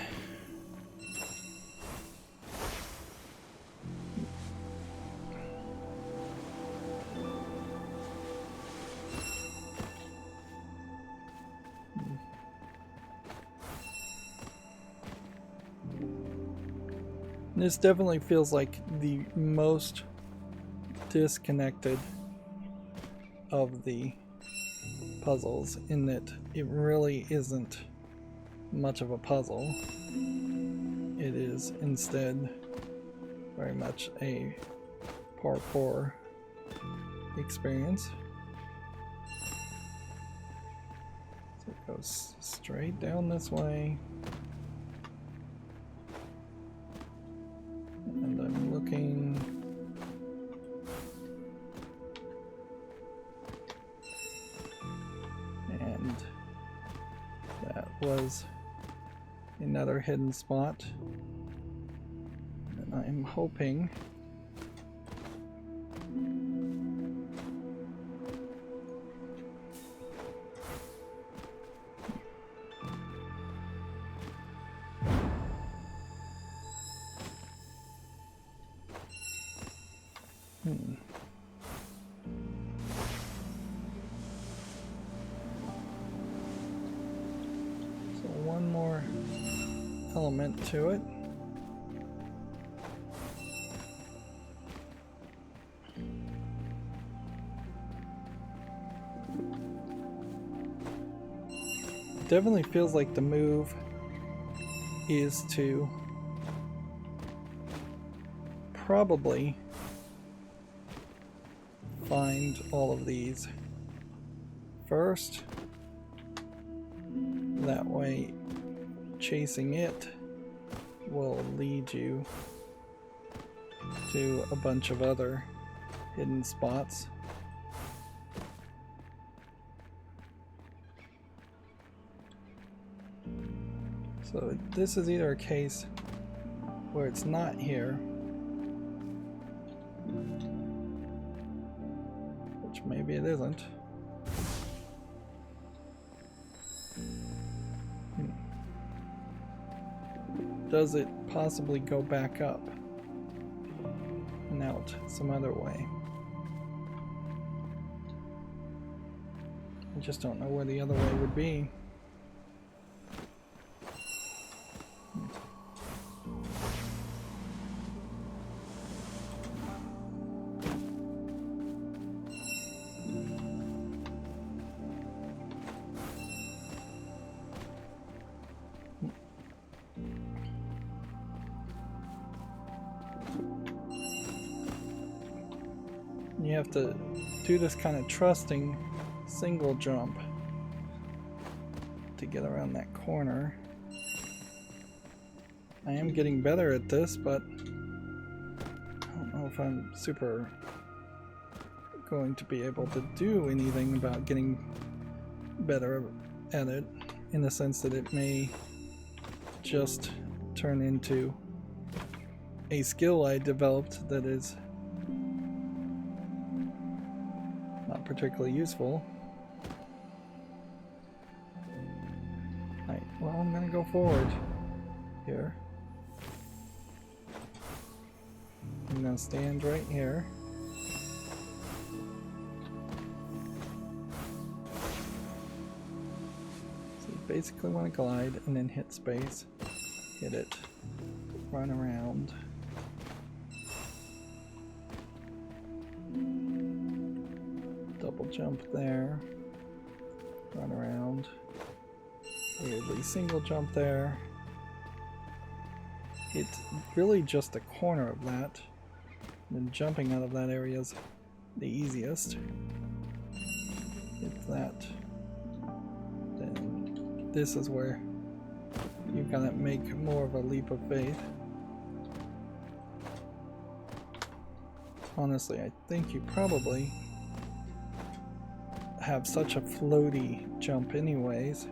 This definitely feels like the most disconnected of the puzzles, in that it really isn't much of a puzzle. It is instead very much a parkour experience. So it goes straight down this way. And I'm looking. And that was another hidden spot. And I'm hoping one more element to it. Definitely feels like the move is to probably find all of these first. That way, chasing it will lead you to a bunch of other hidden spots. So this is either a case where it's not here, which maybe it isn't. Does it possibly go back up and out some other way? I just don't know where the other way would be. You have to do this kind of trusting single jump to get around that corner. I am getting better at this, but I don't know if I'm super going to be able to do anything about getting better at it, in the sense that it may just turn into a skill I developed that is not particularly useful. Right, well, I'm gonna go forward here. I'm gonna stand right here. So you basically want to glide and then hit space, hit it, run around. Double jump there, run around, weirdly single jump there. It's really just a corner of that, and then jumping out of that area is the easiest. Hit that, then this is where you gotta make more of a leap of faith. Honestly, I think you probably have such a floaty jump anyways.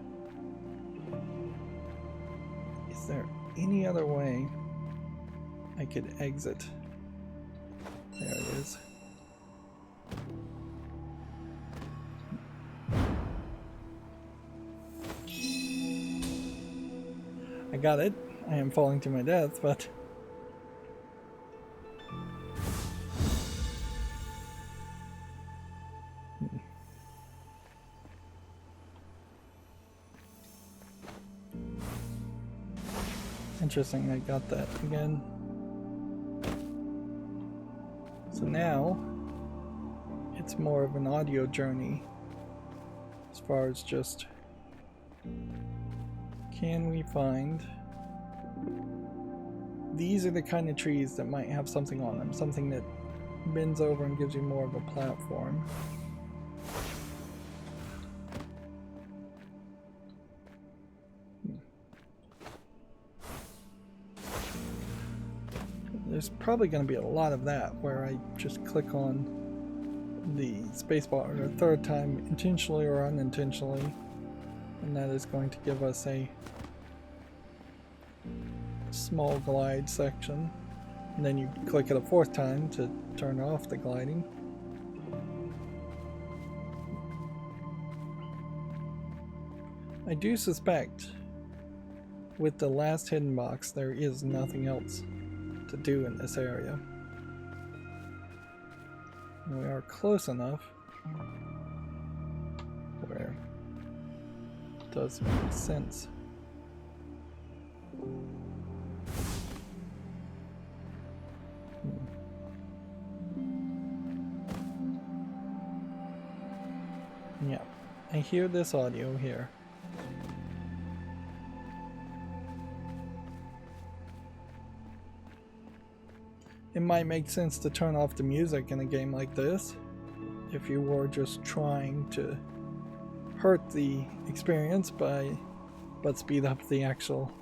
Is there any other way I could exit? There it is. I got it. I am falling to my death, but interesting, I got that again. So now it's more of an audio journey as far as just, can we find, these are the kind of trees that might have something on them, something that bends over and gives you more of a platform. There's probably going to be a lot of that where I just click on the spacebar a third time, intentionally or unintentionally, and that is going to give us a small glide section, and then you click it a fourth time to turn off the gliding. I do suspect with the last hidden box there is nothing else to do in this area. And we are close enough where it does make sense. Yeah, I hear this audio here. It might make sense to turn off the music in a game like this if you were just trying to hurt the experience but speed up the actual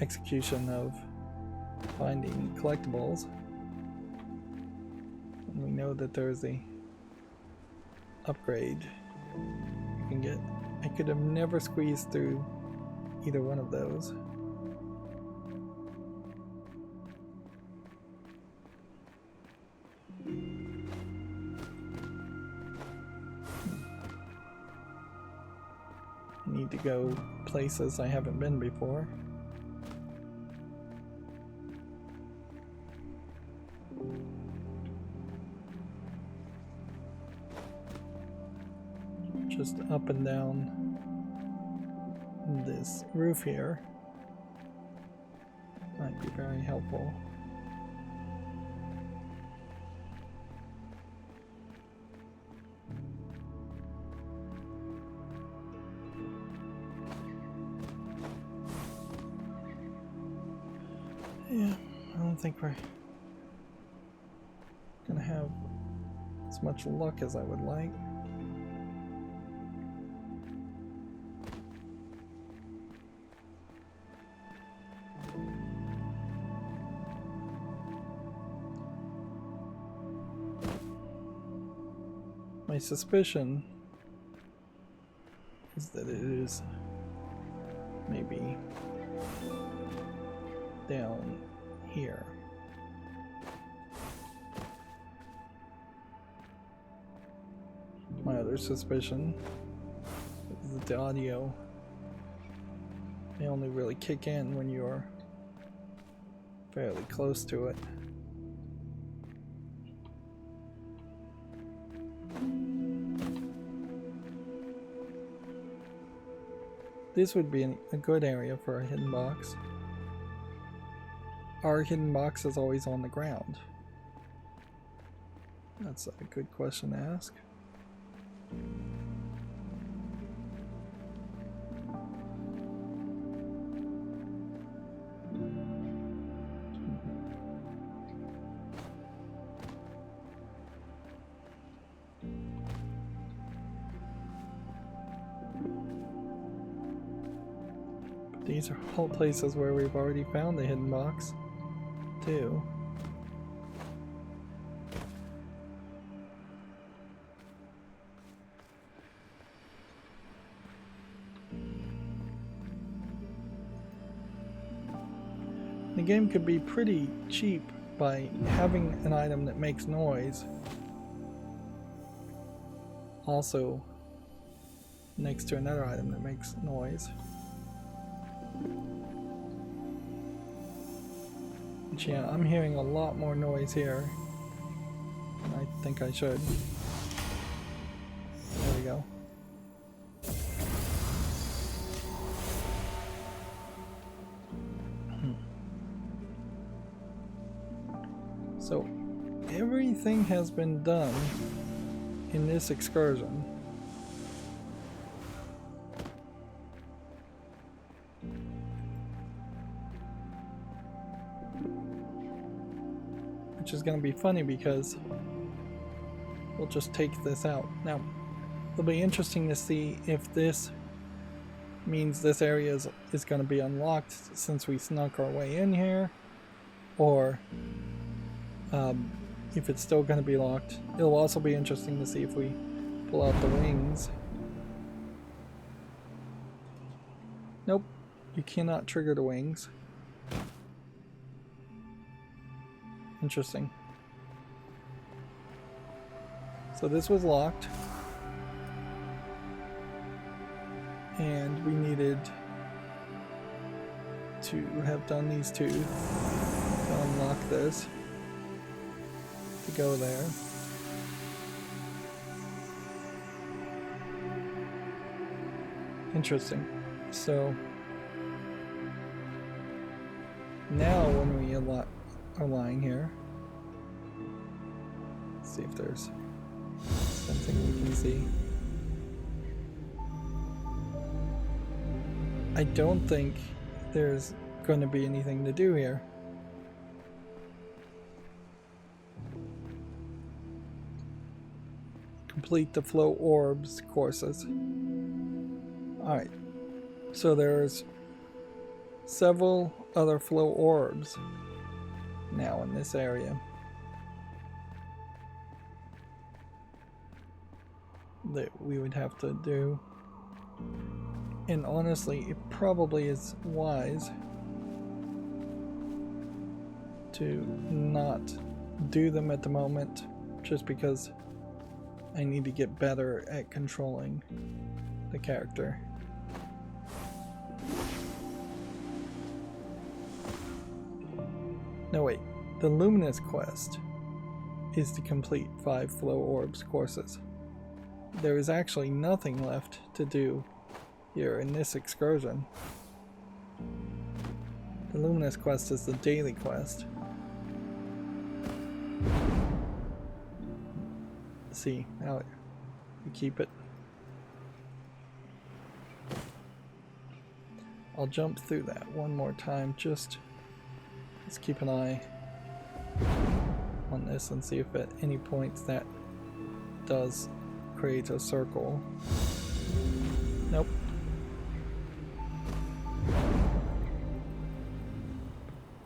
execution of finding collectibles. And we know that there's a upgrade. You can get I could have never squeezed through either one of those. I need to go places I haven't been before. Just up and down this roof here might be very helpful. Yeah, I don't think we're gonna have as much luck as I would like. My suspicion is that it is maybe down here. My other suspicion is that the audio may only really kick in when you're fairly close to it. This would be a good area for a hidden box. Are hidden boxes always on the ground? That's a good question to ask. These are all places where we've already found the hidden box, too. The game could be pretty cheap by having an item that makes noise also next to another item that makes noise. But yeah, I'm hearing a lot more noise here than I think I should. There we go. So everything has been done in this excursion. Which is going to be funny because we'll just take this out. Now, it'll be interesting to see if this means this area is going to be unlocked since we snuck our way in here, or if it's still going to be locked. It'll also be interesting to see if we pull out the wings. Nope, you cannot trigger the wings. Interesting. So this was locked, and we needed to have done these two to unlock this, to go there. Interesting. So now when we are lying here, let's see if there's something we can see. I don't think there's going to be anything to do here. Complete the flow orbs courses. Alright, so there's several other flow orbs now in this area that we would have to do. And honestly, it probably is wise to not do them at the moment, just because I need to get better at controlling the character. No wait, the Luminous quest is to complete 5 Flow Orbs courses. There is actually nothing left to do here in this excursion. The Luminous quest is the daily quest. See, now we keep it. I'll jump through that one more time, just let's keep an eye on this and see if at any points that does create a circle. Nope.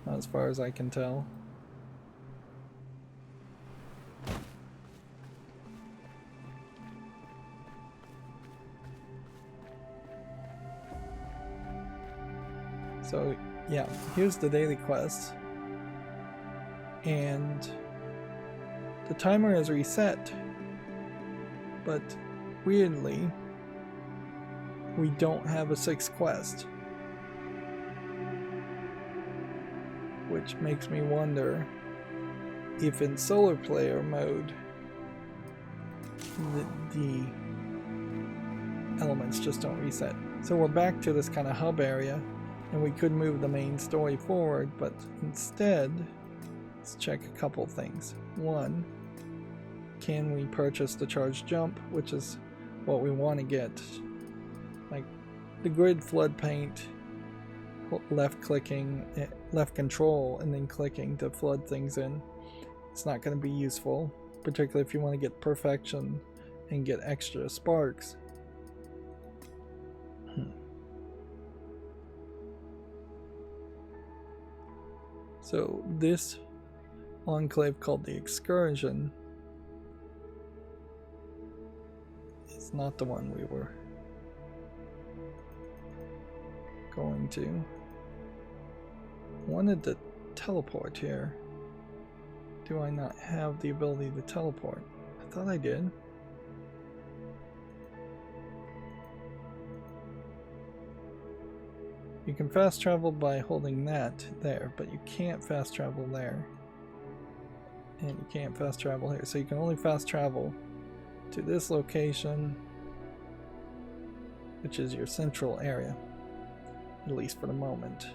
Not as far as I can tell. So yeah, here's the daily quest, and the timer is reset, but weirdly we don't have a 6th quest, which makes me wonder if in solar player mode the elements just don't reset. So we're back to this kind of hub area, and we could move the main story forward, but instead, let's check a couple things. One, can we purchase the charged jump, which is what we want to get. Like the grid flood paint, left clicking, left control, and then clicking to flood things in. It's not going to be useful, particularly if you want to get perfection and get extra sparks. So this enclave called the Excursion is not the one we were going to. I wanted to teleport here. Do I not have the ability to teleport? I thought I did. You can fast travel by holding that there, but you can't fast travel there. And you can't fast travel here. So you can only fast travel to this location, which is your central area, at least for the moment.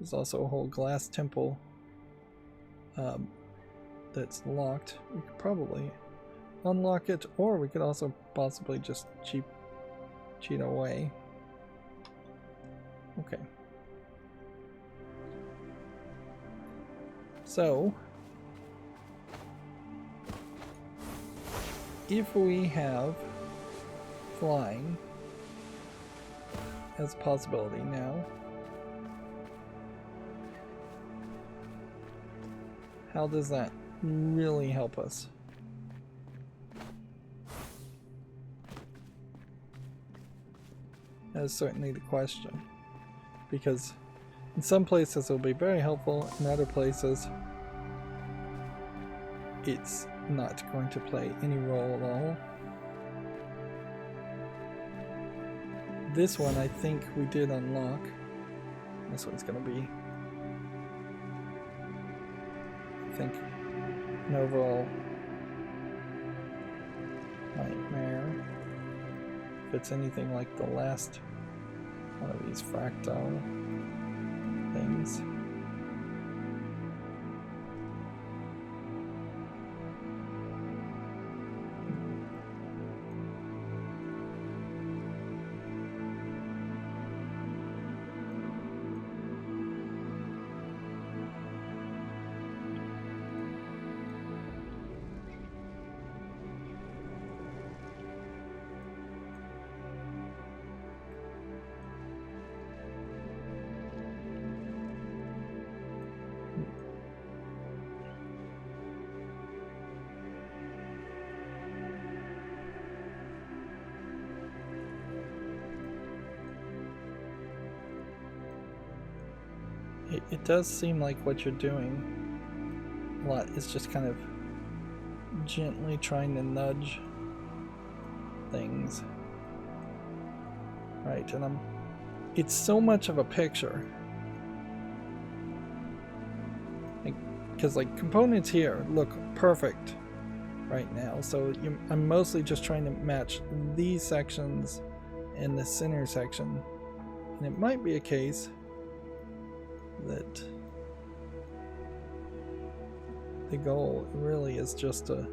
There's also a whole glass temple that's locked. We could probably unlock it, or we could also possibly just cheat away. Okay. So, if we have flying as a possibility now, how does that really help us? That is certainly the question. Because in some places it'll be very helpful, in other places it's not going to play any role at all. This one I think we did unlock. This one's going to be, I think, an overall nightmare. If it's anything like the last one of these fractal things. It does seem like what you're doing a lot is just kind of gently trying to nudge things. Right, and it's so much of a picture. Because like components here look perfect right now, so I'm mostly just trying to match these sections and the center section, and it might be a case that the goal really is just to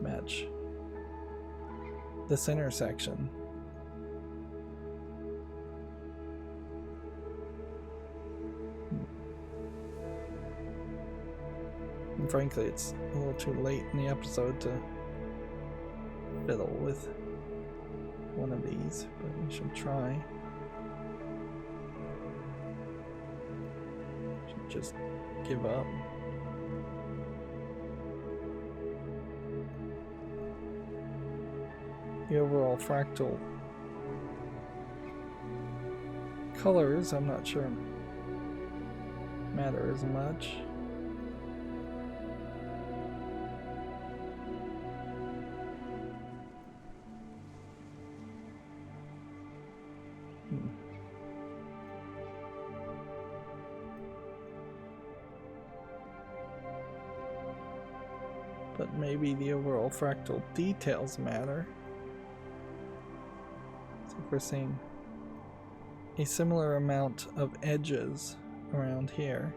match the center section. And frankly, it's a little too late in the episode to fiddle with one of these, but we should try. Should just give up. The overall fractal colors, I'm not sure matter as much. But maybe the overall fractal details matter. So if we're seeing a similar amount of edges around here,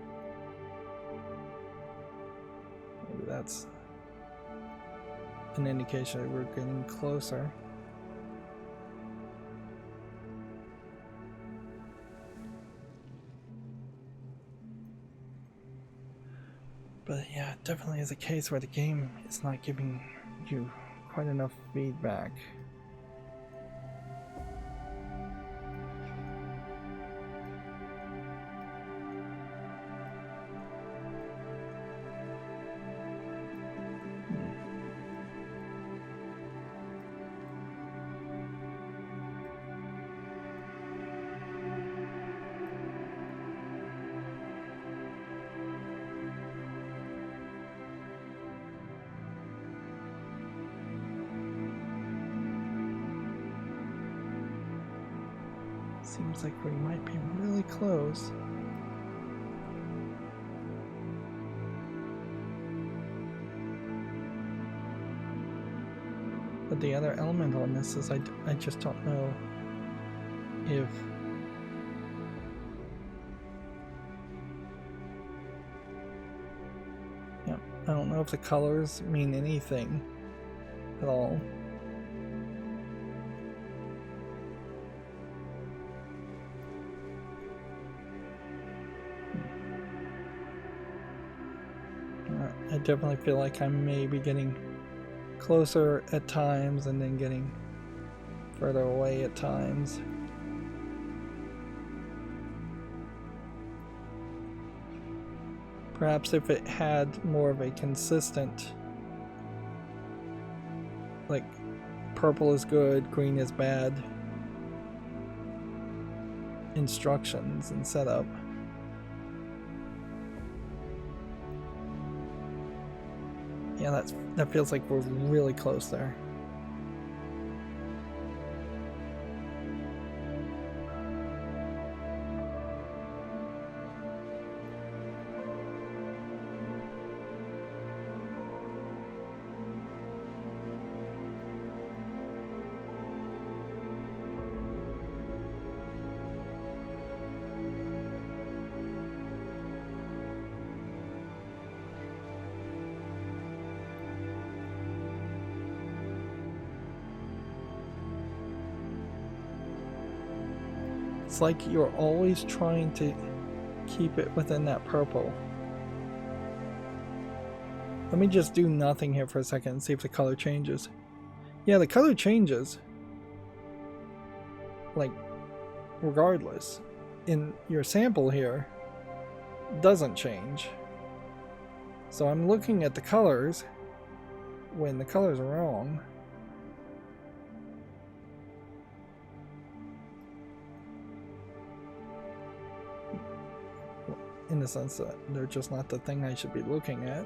maybe that's an indication that we're getting closer. But yeah, it definitely is a case where the game is not giving you quite enough feedback. Seems like we might be really close. But the other element on this is I just don't know if I don't know if the colors mean anything at all. I definitely feel like I may be getting closer at times and then getting further away at times. Perhaps if it had more of a consistent, like purple is good, green is bad instructions and setup. Yeah, that feels like we're really close there. It's like you're always trying to keep it within that purple. Let me just do nothing here for a second and see if the color changes. Yeah, the color changes. Like, regardless. In your sample here, doesn't change. So I'm looking at the colors when the colors are wrong. in the sense that they're just not the thing I should be looking at.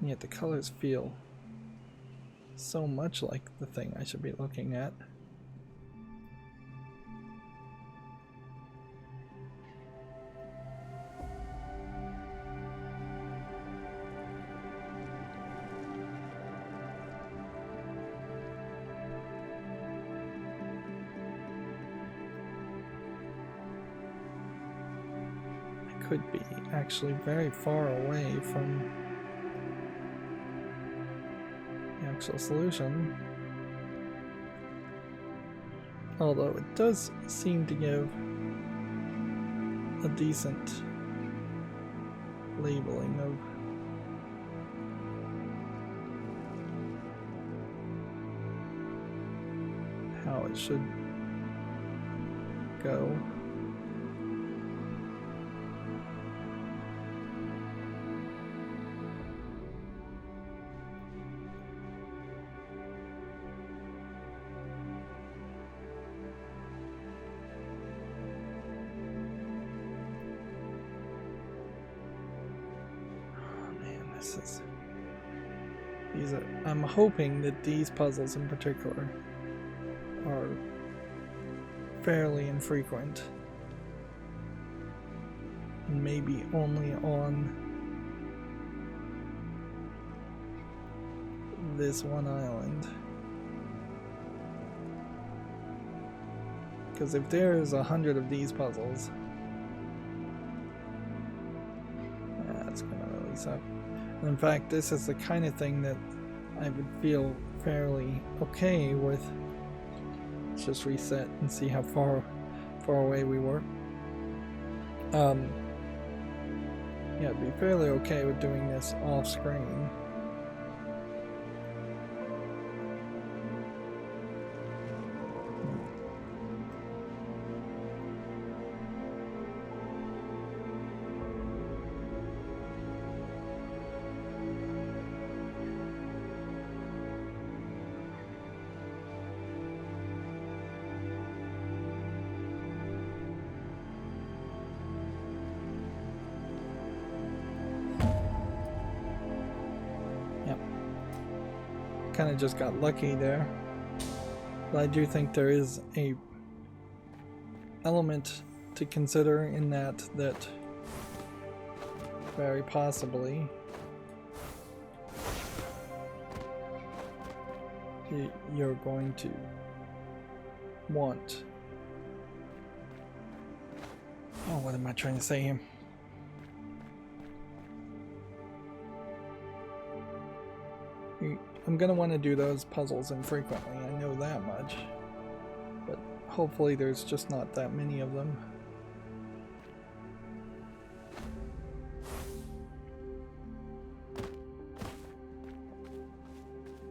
Yet the colors feel so much like the thing I should be looking at. I could be actually very far away from the actual solution, although it does seem to give a decent labeling of how it should go. I'm hoping that these puzzles in particular are fairly infrequent and maybe only on this one island. Because if there's 100 of these puzzles, that's gonna really suck. In fact, this is the kind of thing that I would feel fairly okay with. Let's just reset and see how far away we were. Yeah, I'd be fairly okay with doing this off screen. Kind of just got lucky there, but I do think there is a element to consider in that very possibly you're going to want, oh, what am I trying to say here? I'm gonna want to do those puzzles infrequently, I know that much, but hopefully there's just not that many of them.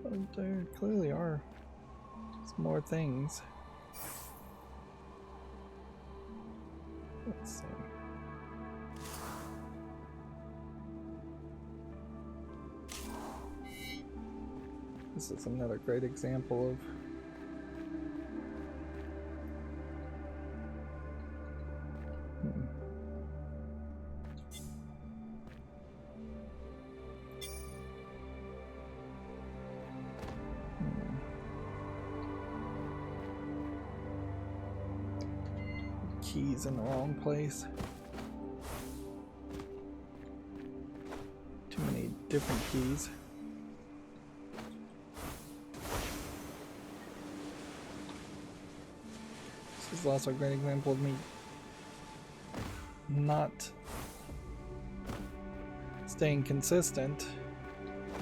But there clearly are just more things. Let's see. This is another great example of keys in the wrong place. Too many different keys. This is also a great example of me not staying consistent,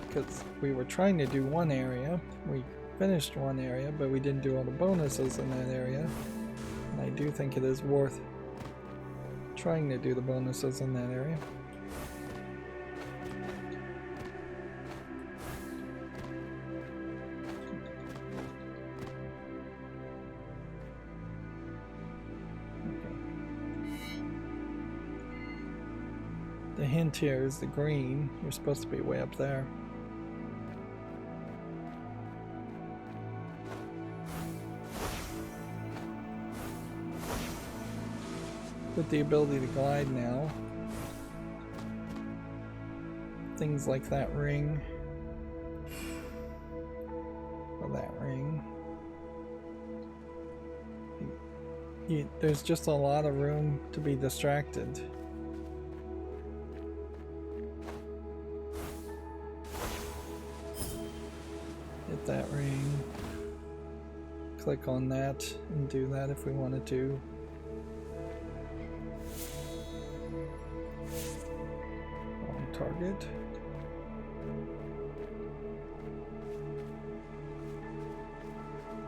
because we were trying to do one area, we finished one area, but we didn't do all the bonuses in that area, and I do think it is worth trying to do the bonuses in that area. The hint here is the green. You're supposed to be way up there. with the ability to glide now. Things like that ring. Or that ring. There's just a lot of room to be distracted. Hit that ring. Click on that and do that if we wanted to. On target.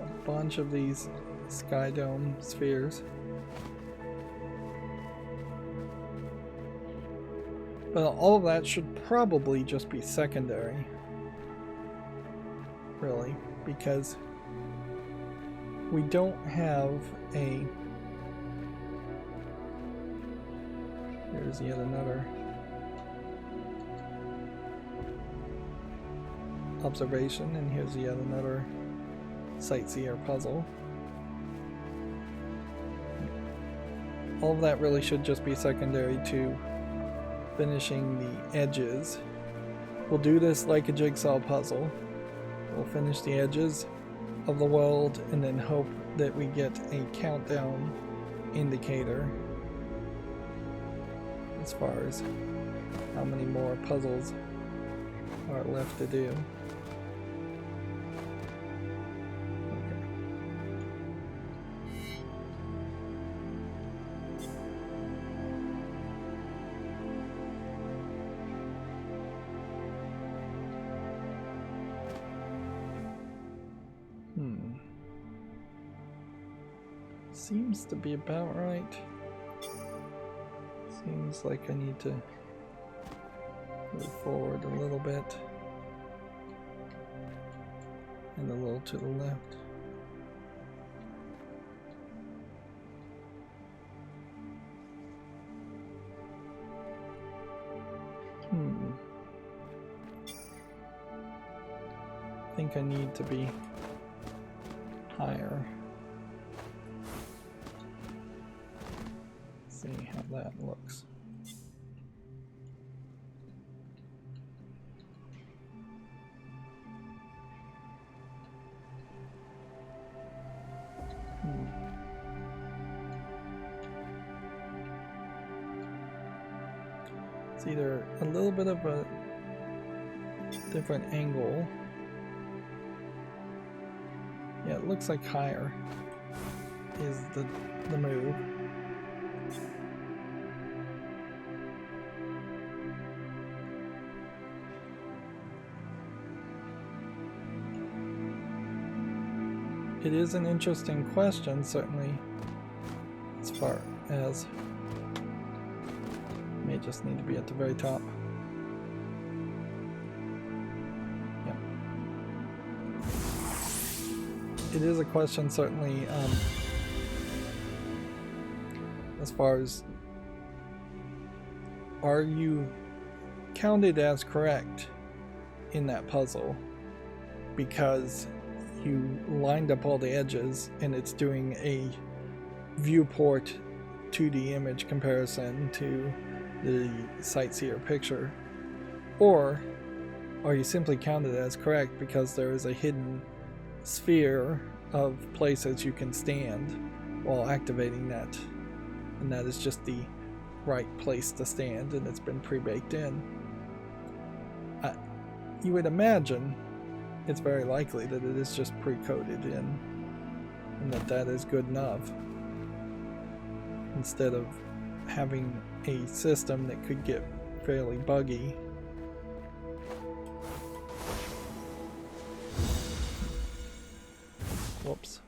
A bunch of these sky dome spheres. But all of that should probably just be secondary. Really, because we don't have a... Here's yet another observation, and here's yet another sightseer puzzle. All of that really should just be secondary to finishing the edges. We'll do this like a jigsaw puzzle. We'll finish the edges of the world and then hope that we get a countdown indicator as far as how many more puzzles are left to do. Seems to be about right. Seems like I need to move forward a little bit and a little to the left. I think I need to be higher. See how that looks. It's either a little bit of a different angle. Yeah, it looks like higher is the move. It is an interesting question, certainly, as far as may just need to be at the very top. Yeah. It is a question, certainly, as far as are you counted as correct in that puzzle because you lined up all the edges and it's doing a viewport 2D image comparison to the sightseer picture, or are you simply counted as correct because there is a hidden sphere of places you can stand while activating that, and that is just the right place to stand and it's been pre-baked in. You would imagine it's very likely that it is just pre-coded in and that is good enough instead of having a system that could get fairly buggy. Whoops.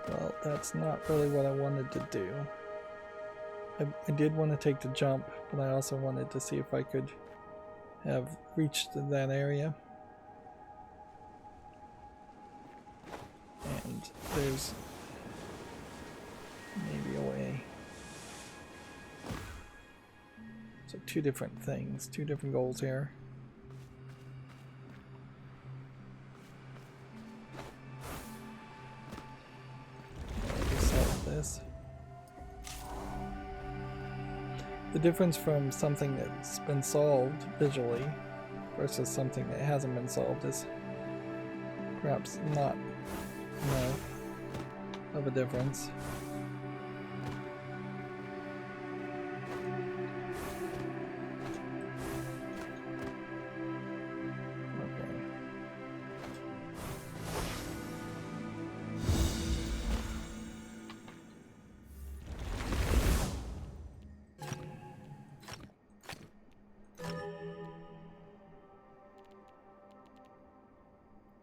Well, that's not really what I wanted to do. I did want to take the jump, but I also wanted to see if I could have reached that area. And there's maybe a way. So two different things, two different goals here. Solve this. The difference from something that's been solved visually versus something that hasn't been solved is perhaps not enough of a difference.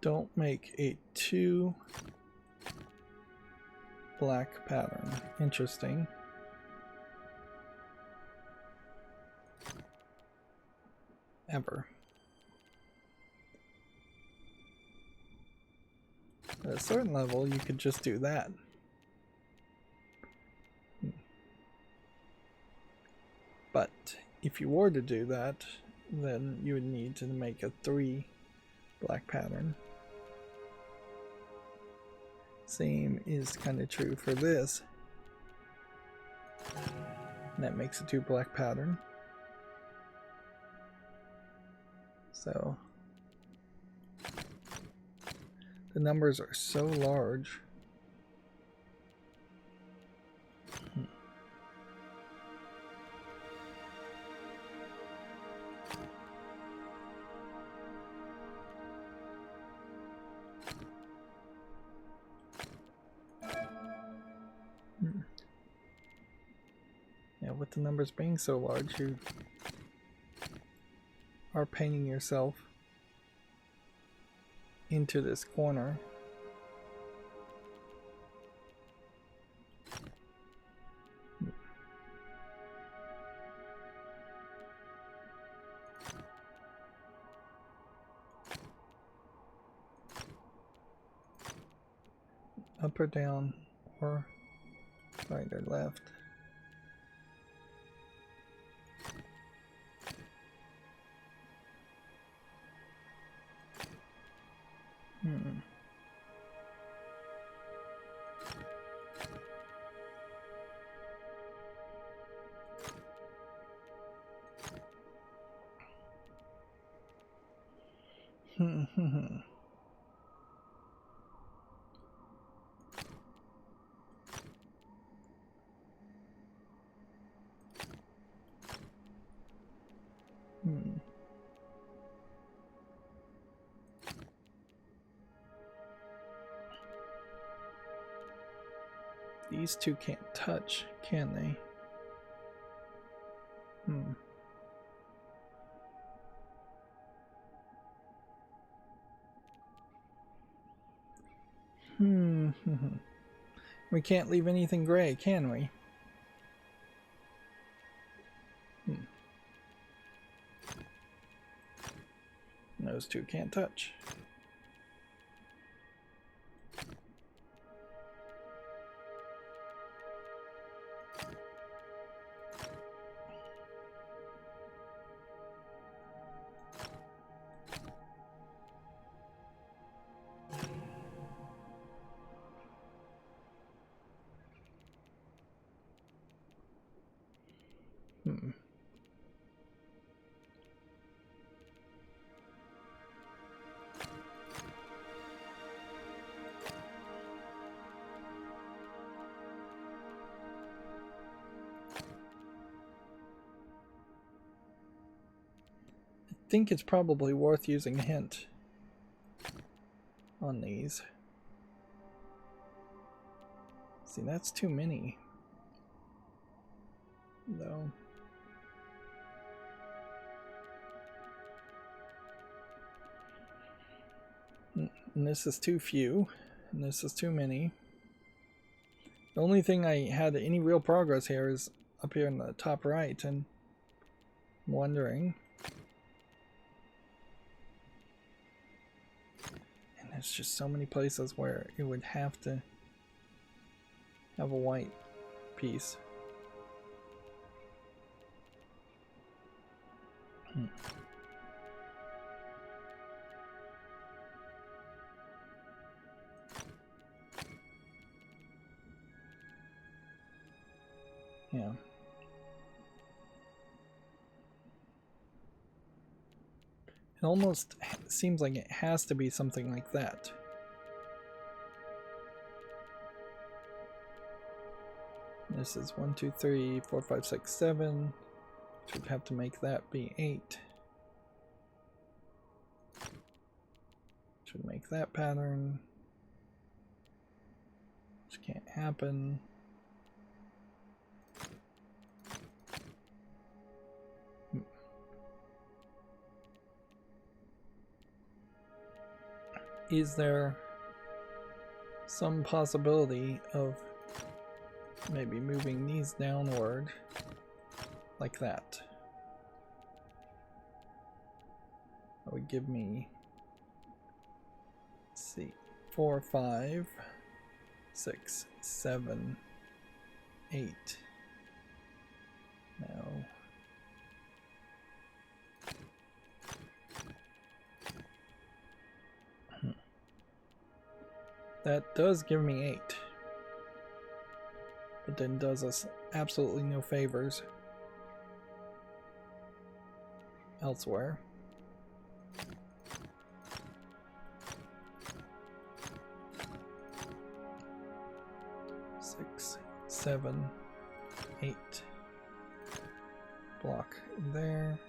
Don't make a 2 black pattern. Interesting. Ever. At a certain level, you could just do that. But if you were to do that, then you would need to make a 3 black pattern. Same is kind of true for this. And that makes a 2 black pattern. So the numbers are so large. Yeah, with the numbers being so large, you are painting yourself into this corner. Up or down, or right or left. These two can't touch, can they? We can't leave anything gray, can we? Those two can't touch. I think it's probably worth using a hint on these. See, that's too many, though. And this is too few, and this is too many. The only thing I had any real progress here is up here in the top right, and I'm wondering. And there's just so many places where it would have to have a white piece. Yeah. It almost seems like it has to be something like that. This is 1, 2, 3, 4, 5, 6, 7. Which would have to make that be 8. Which would make that pattern. Which can't happen. Is there some possibility of maybe moving these downward like that? That would give me, let's see, 4, 5, 6, 7, 8. No. That does give me 8. But then does us absolutely no favors elsewhere. Six, 7, 8. Block there.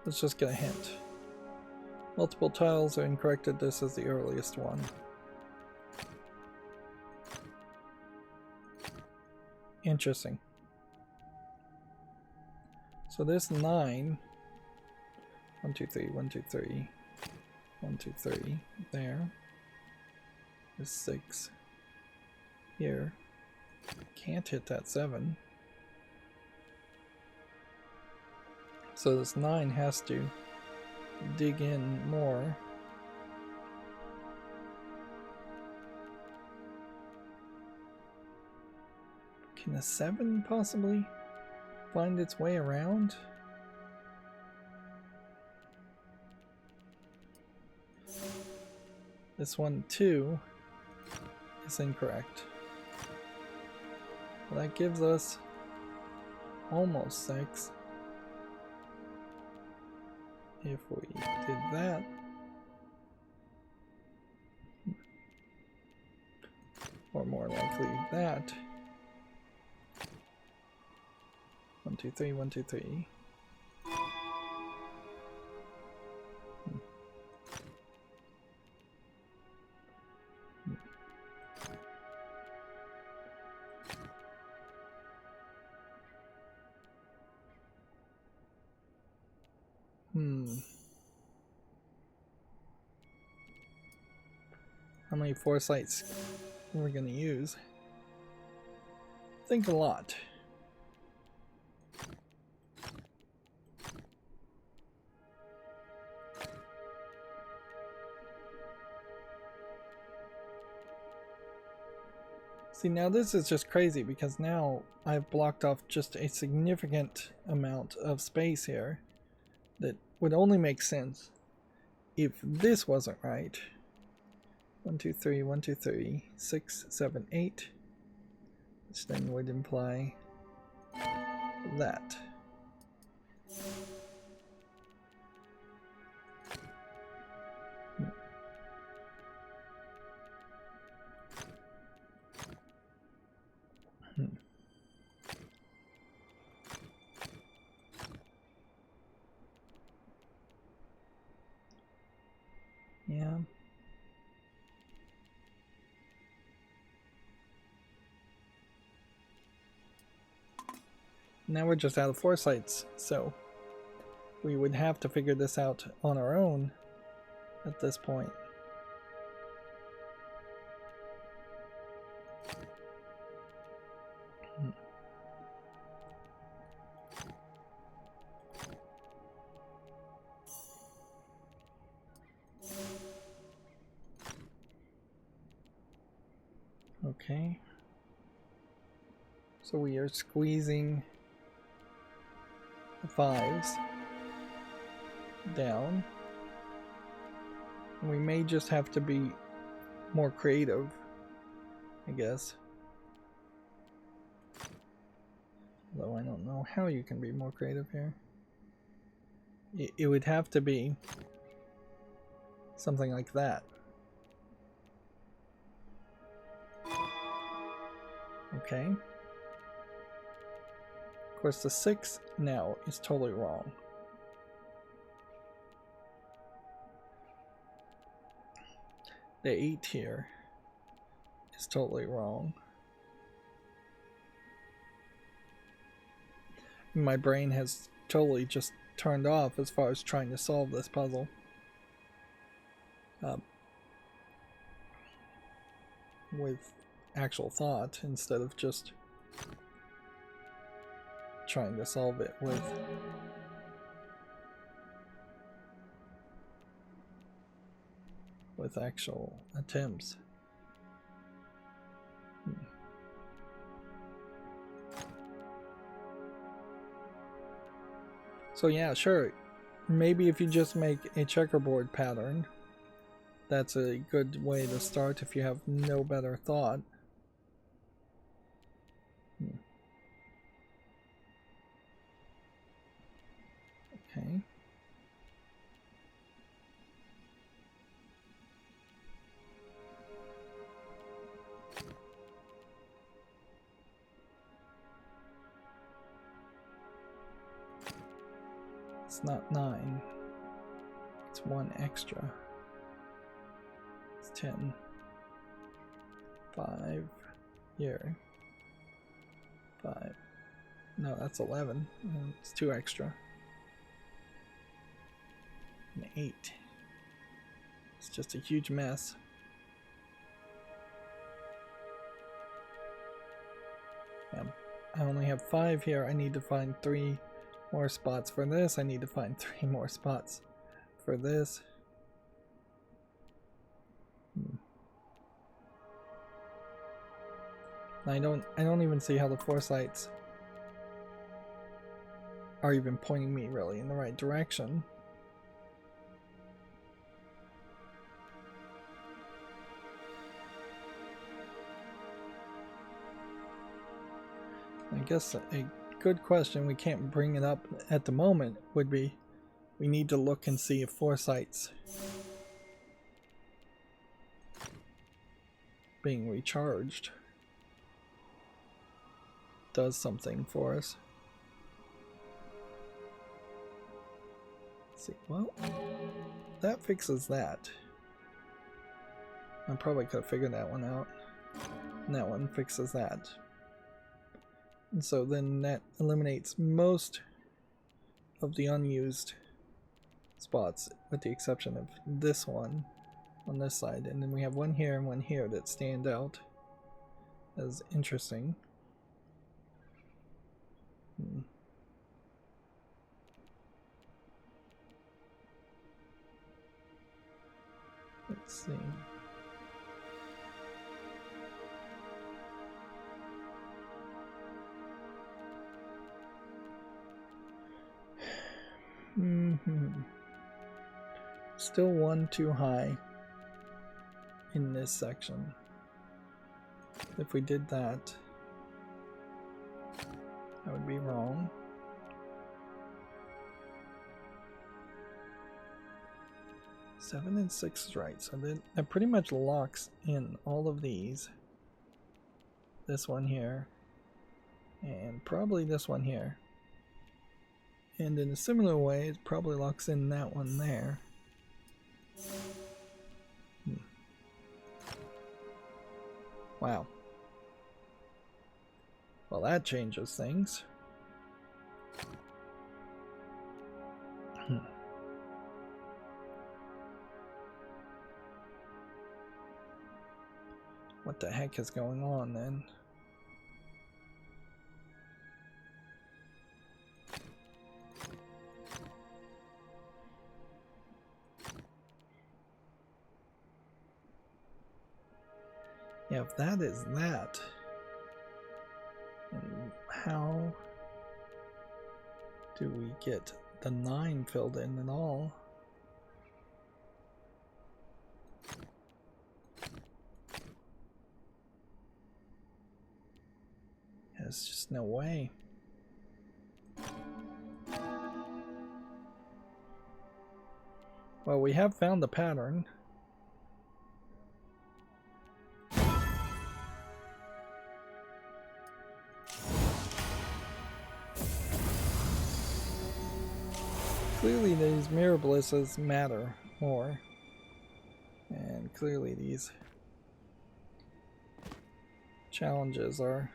Let's just get a hint. Multiple tiles are incorrect. This is the earliest one. Interesting. So this 9. 1, 2, 3, 1, 2, 3. 1, 2, 3. There. There's 6. Here. Can't hit that 7. So this 9 has to dig in more. Can a 7 possibly find its way around? This one, 2, is incorrect. Well, that gives us almost 6. If we did that, or more likely that. 1, 2, 3, 1, 2, 3. How many foresights we're going to use? Think a lot. See, now this is just crazy because now I've blocked off just a significant amount of space here that would only make sense if this wasn't right. 1, 2, 3, 1, 2, 3, 6, 7, 8, which then would imply that. Yeah. Now we're just out of foresights, so we would have to figure this out on our own at this point. Okay. So we are squeezing the 5s down. We may just have to be more creative, I guess. Though I don't know how you can be more creative here. It would have to be something like that. Okay. Of course, the 6 now is totally wrong. The 8 here is totally wrong. My brain has totally just turned off as far as trying to solve this puzzle. With actual thought instead of just trying to solve it with actual attempts. So yeah, sure, maybe if you just make a checkerboard pattern, that's a good way to start if you have no better thought. Okay. It's not 9. It's 1 extra. It's 10. 5 here. 5. No, that's 11. It's 2 extra. And 8. It's just a huge mess. I only have 5 here. I need to find 3 more spots for this. I need to find 3 more spots for this. I don't even see how the foresights are even pointing me really in the right direction. I guess a good question, we can't bring it up at the moment, would be we need to look and see if foresight's being recharged does something for us. Let's see, well, that fixes that. I probably could have figured that one out. And that one fixes that. And so then that eliminates most of the unused spots, with the exception of this one on this side. And then we have one here and one here that stand out as interesting. Let's see. Still 1 too high in this section. If we did that, that would be wrong. Seven and 6 is right, so that pretty much locks in all of these. This one here, and probably this one here. And in a similar way, it probably locks in that one there. Wow. Well, that changes things. What the heck is going on then? Yeah, if that is that, then how do we get the 9 filled in at all? There's just no way. Well, we have found the pattern. Clearly these mirror blisses matter more. And clearly these challenges are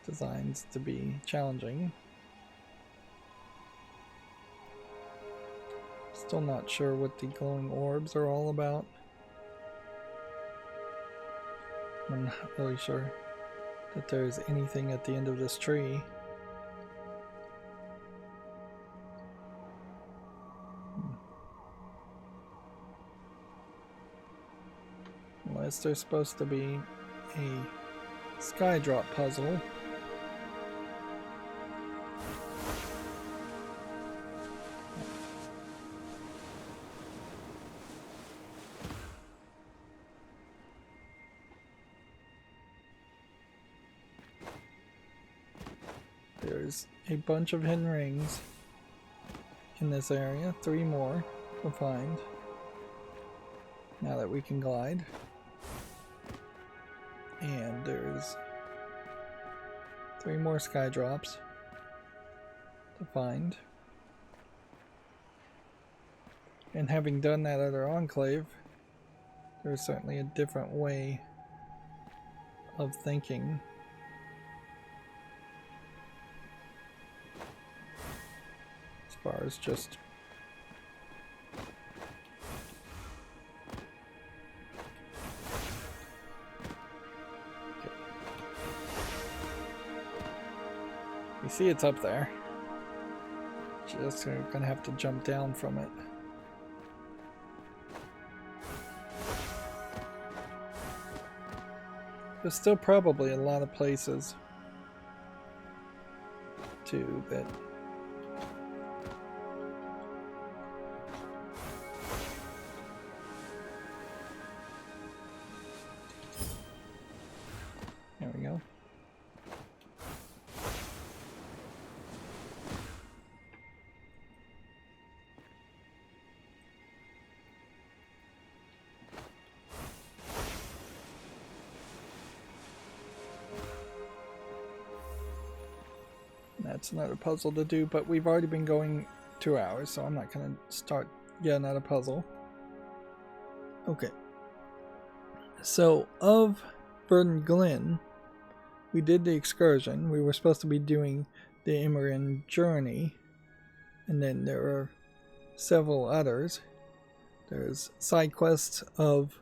designed to be challenging. Still not sure what the glowing orbs are all about. I'm not really sure that there's anything at the end of this tree. Unless there's supposed to be a sky drop puzzle. There's a bunch of hidden rings in this area. 3 more to find now that we can glide. And there's 3 more sky drops to find. And having done that other enclave, there's certainly a different way of thinking. As far as just you see it's up there. Just gonna have to jump down from it. There's still probably a lot of places too that there we go. That's another puzzle to do, but we've already been going 2 hours, so I'm not going to start yet another puzzle. Okay. So, of Verdant Glen, we did the excursion. We were supposed to be doing the Immerin journey, and then there are several others. There's side quests of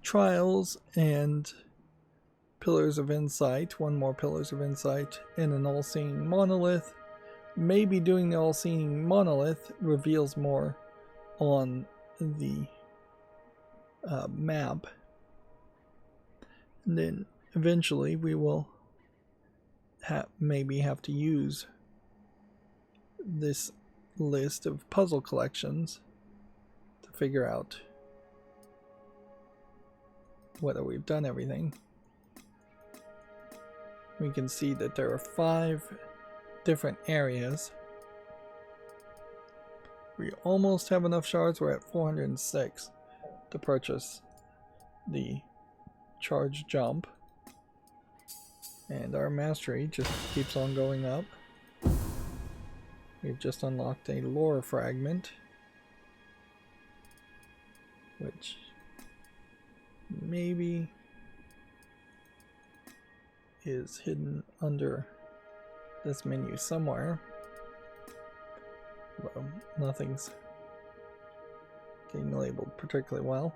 trials and Pillars of Insight, 1 more Pillars of Insight, and an all-seeing monolith. Maybe doing the all-seeing monolith reveals more on the map. And then eventually we will maybe have to use this list of puzzle collections to figure out whether we've done everything. We can see that there are 5 different areas. We almost have enough shards. We're at 406 to purchase the charge jump. And our mastery just keeps on going up. We've just unlocked a lore fragment, which maybe is hidden under this menu somewhere. Well, nothing's getting labeled particularly well.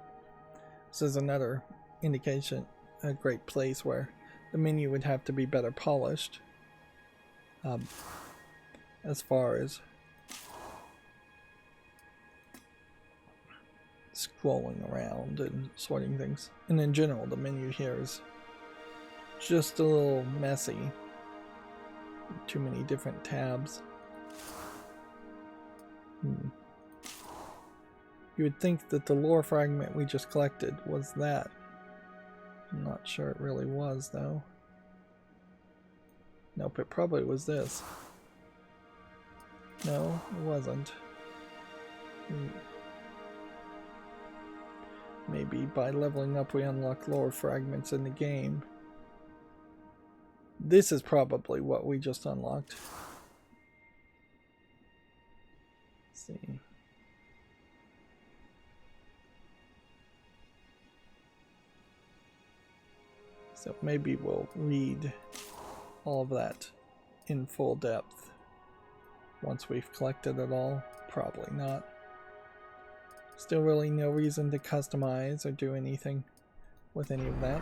This is another indication, a great place where the menu would have to be better polished as far as scrolling around and sorting things. And in general, the menu here is just a little messy. Too many different tabs. You would think that the lore fragment we just collected was that. I'm not sure it really was, though. Nope, it probably was this. No, it wasn't. Maybe by leveling up we unlock lore fragments in the game. This is probably what we just unlocked. Let's see. So maybe we'll read all of that in full depth once we've collected it all. Probably not. Still really no reason to customize or do anything with any of that.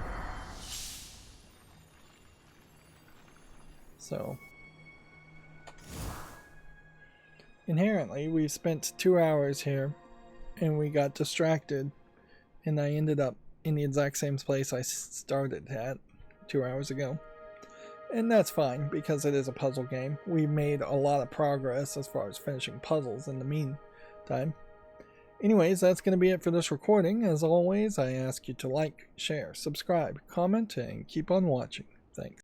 So inherently we spent 2 hours here and we got distracted and I ended up in the exact same place I started at 2 hours ago. And that's fine because it is a puzzle game. We made a lot of progress as far as finishing puzzles in the meantime. Anyways, that's going to be it for this recording. As always, I ask you to like, share, subscribe, comment, and keep on watching. Thanks.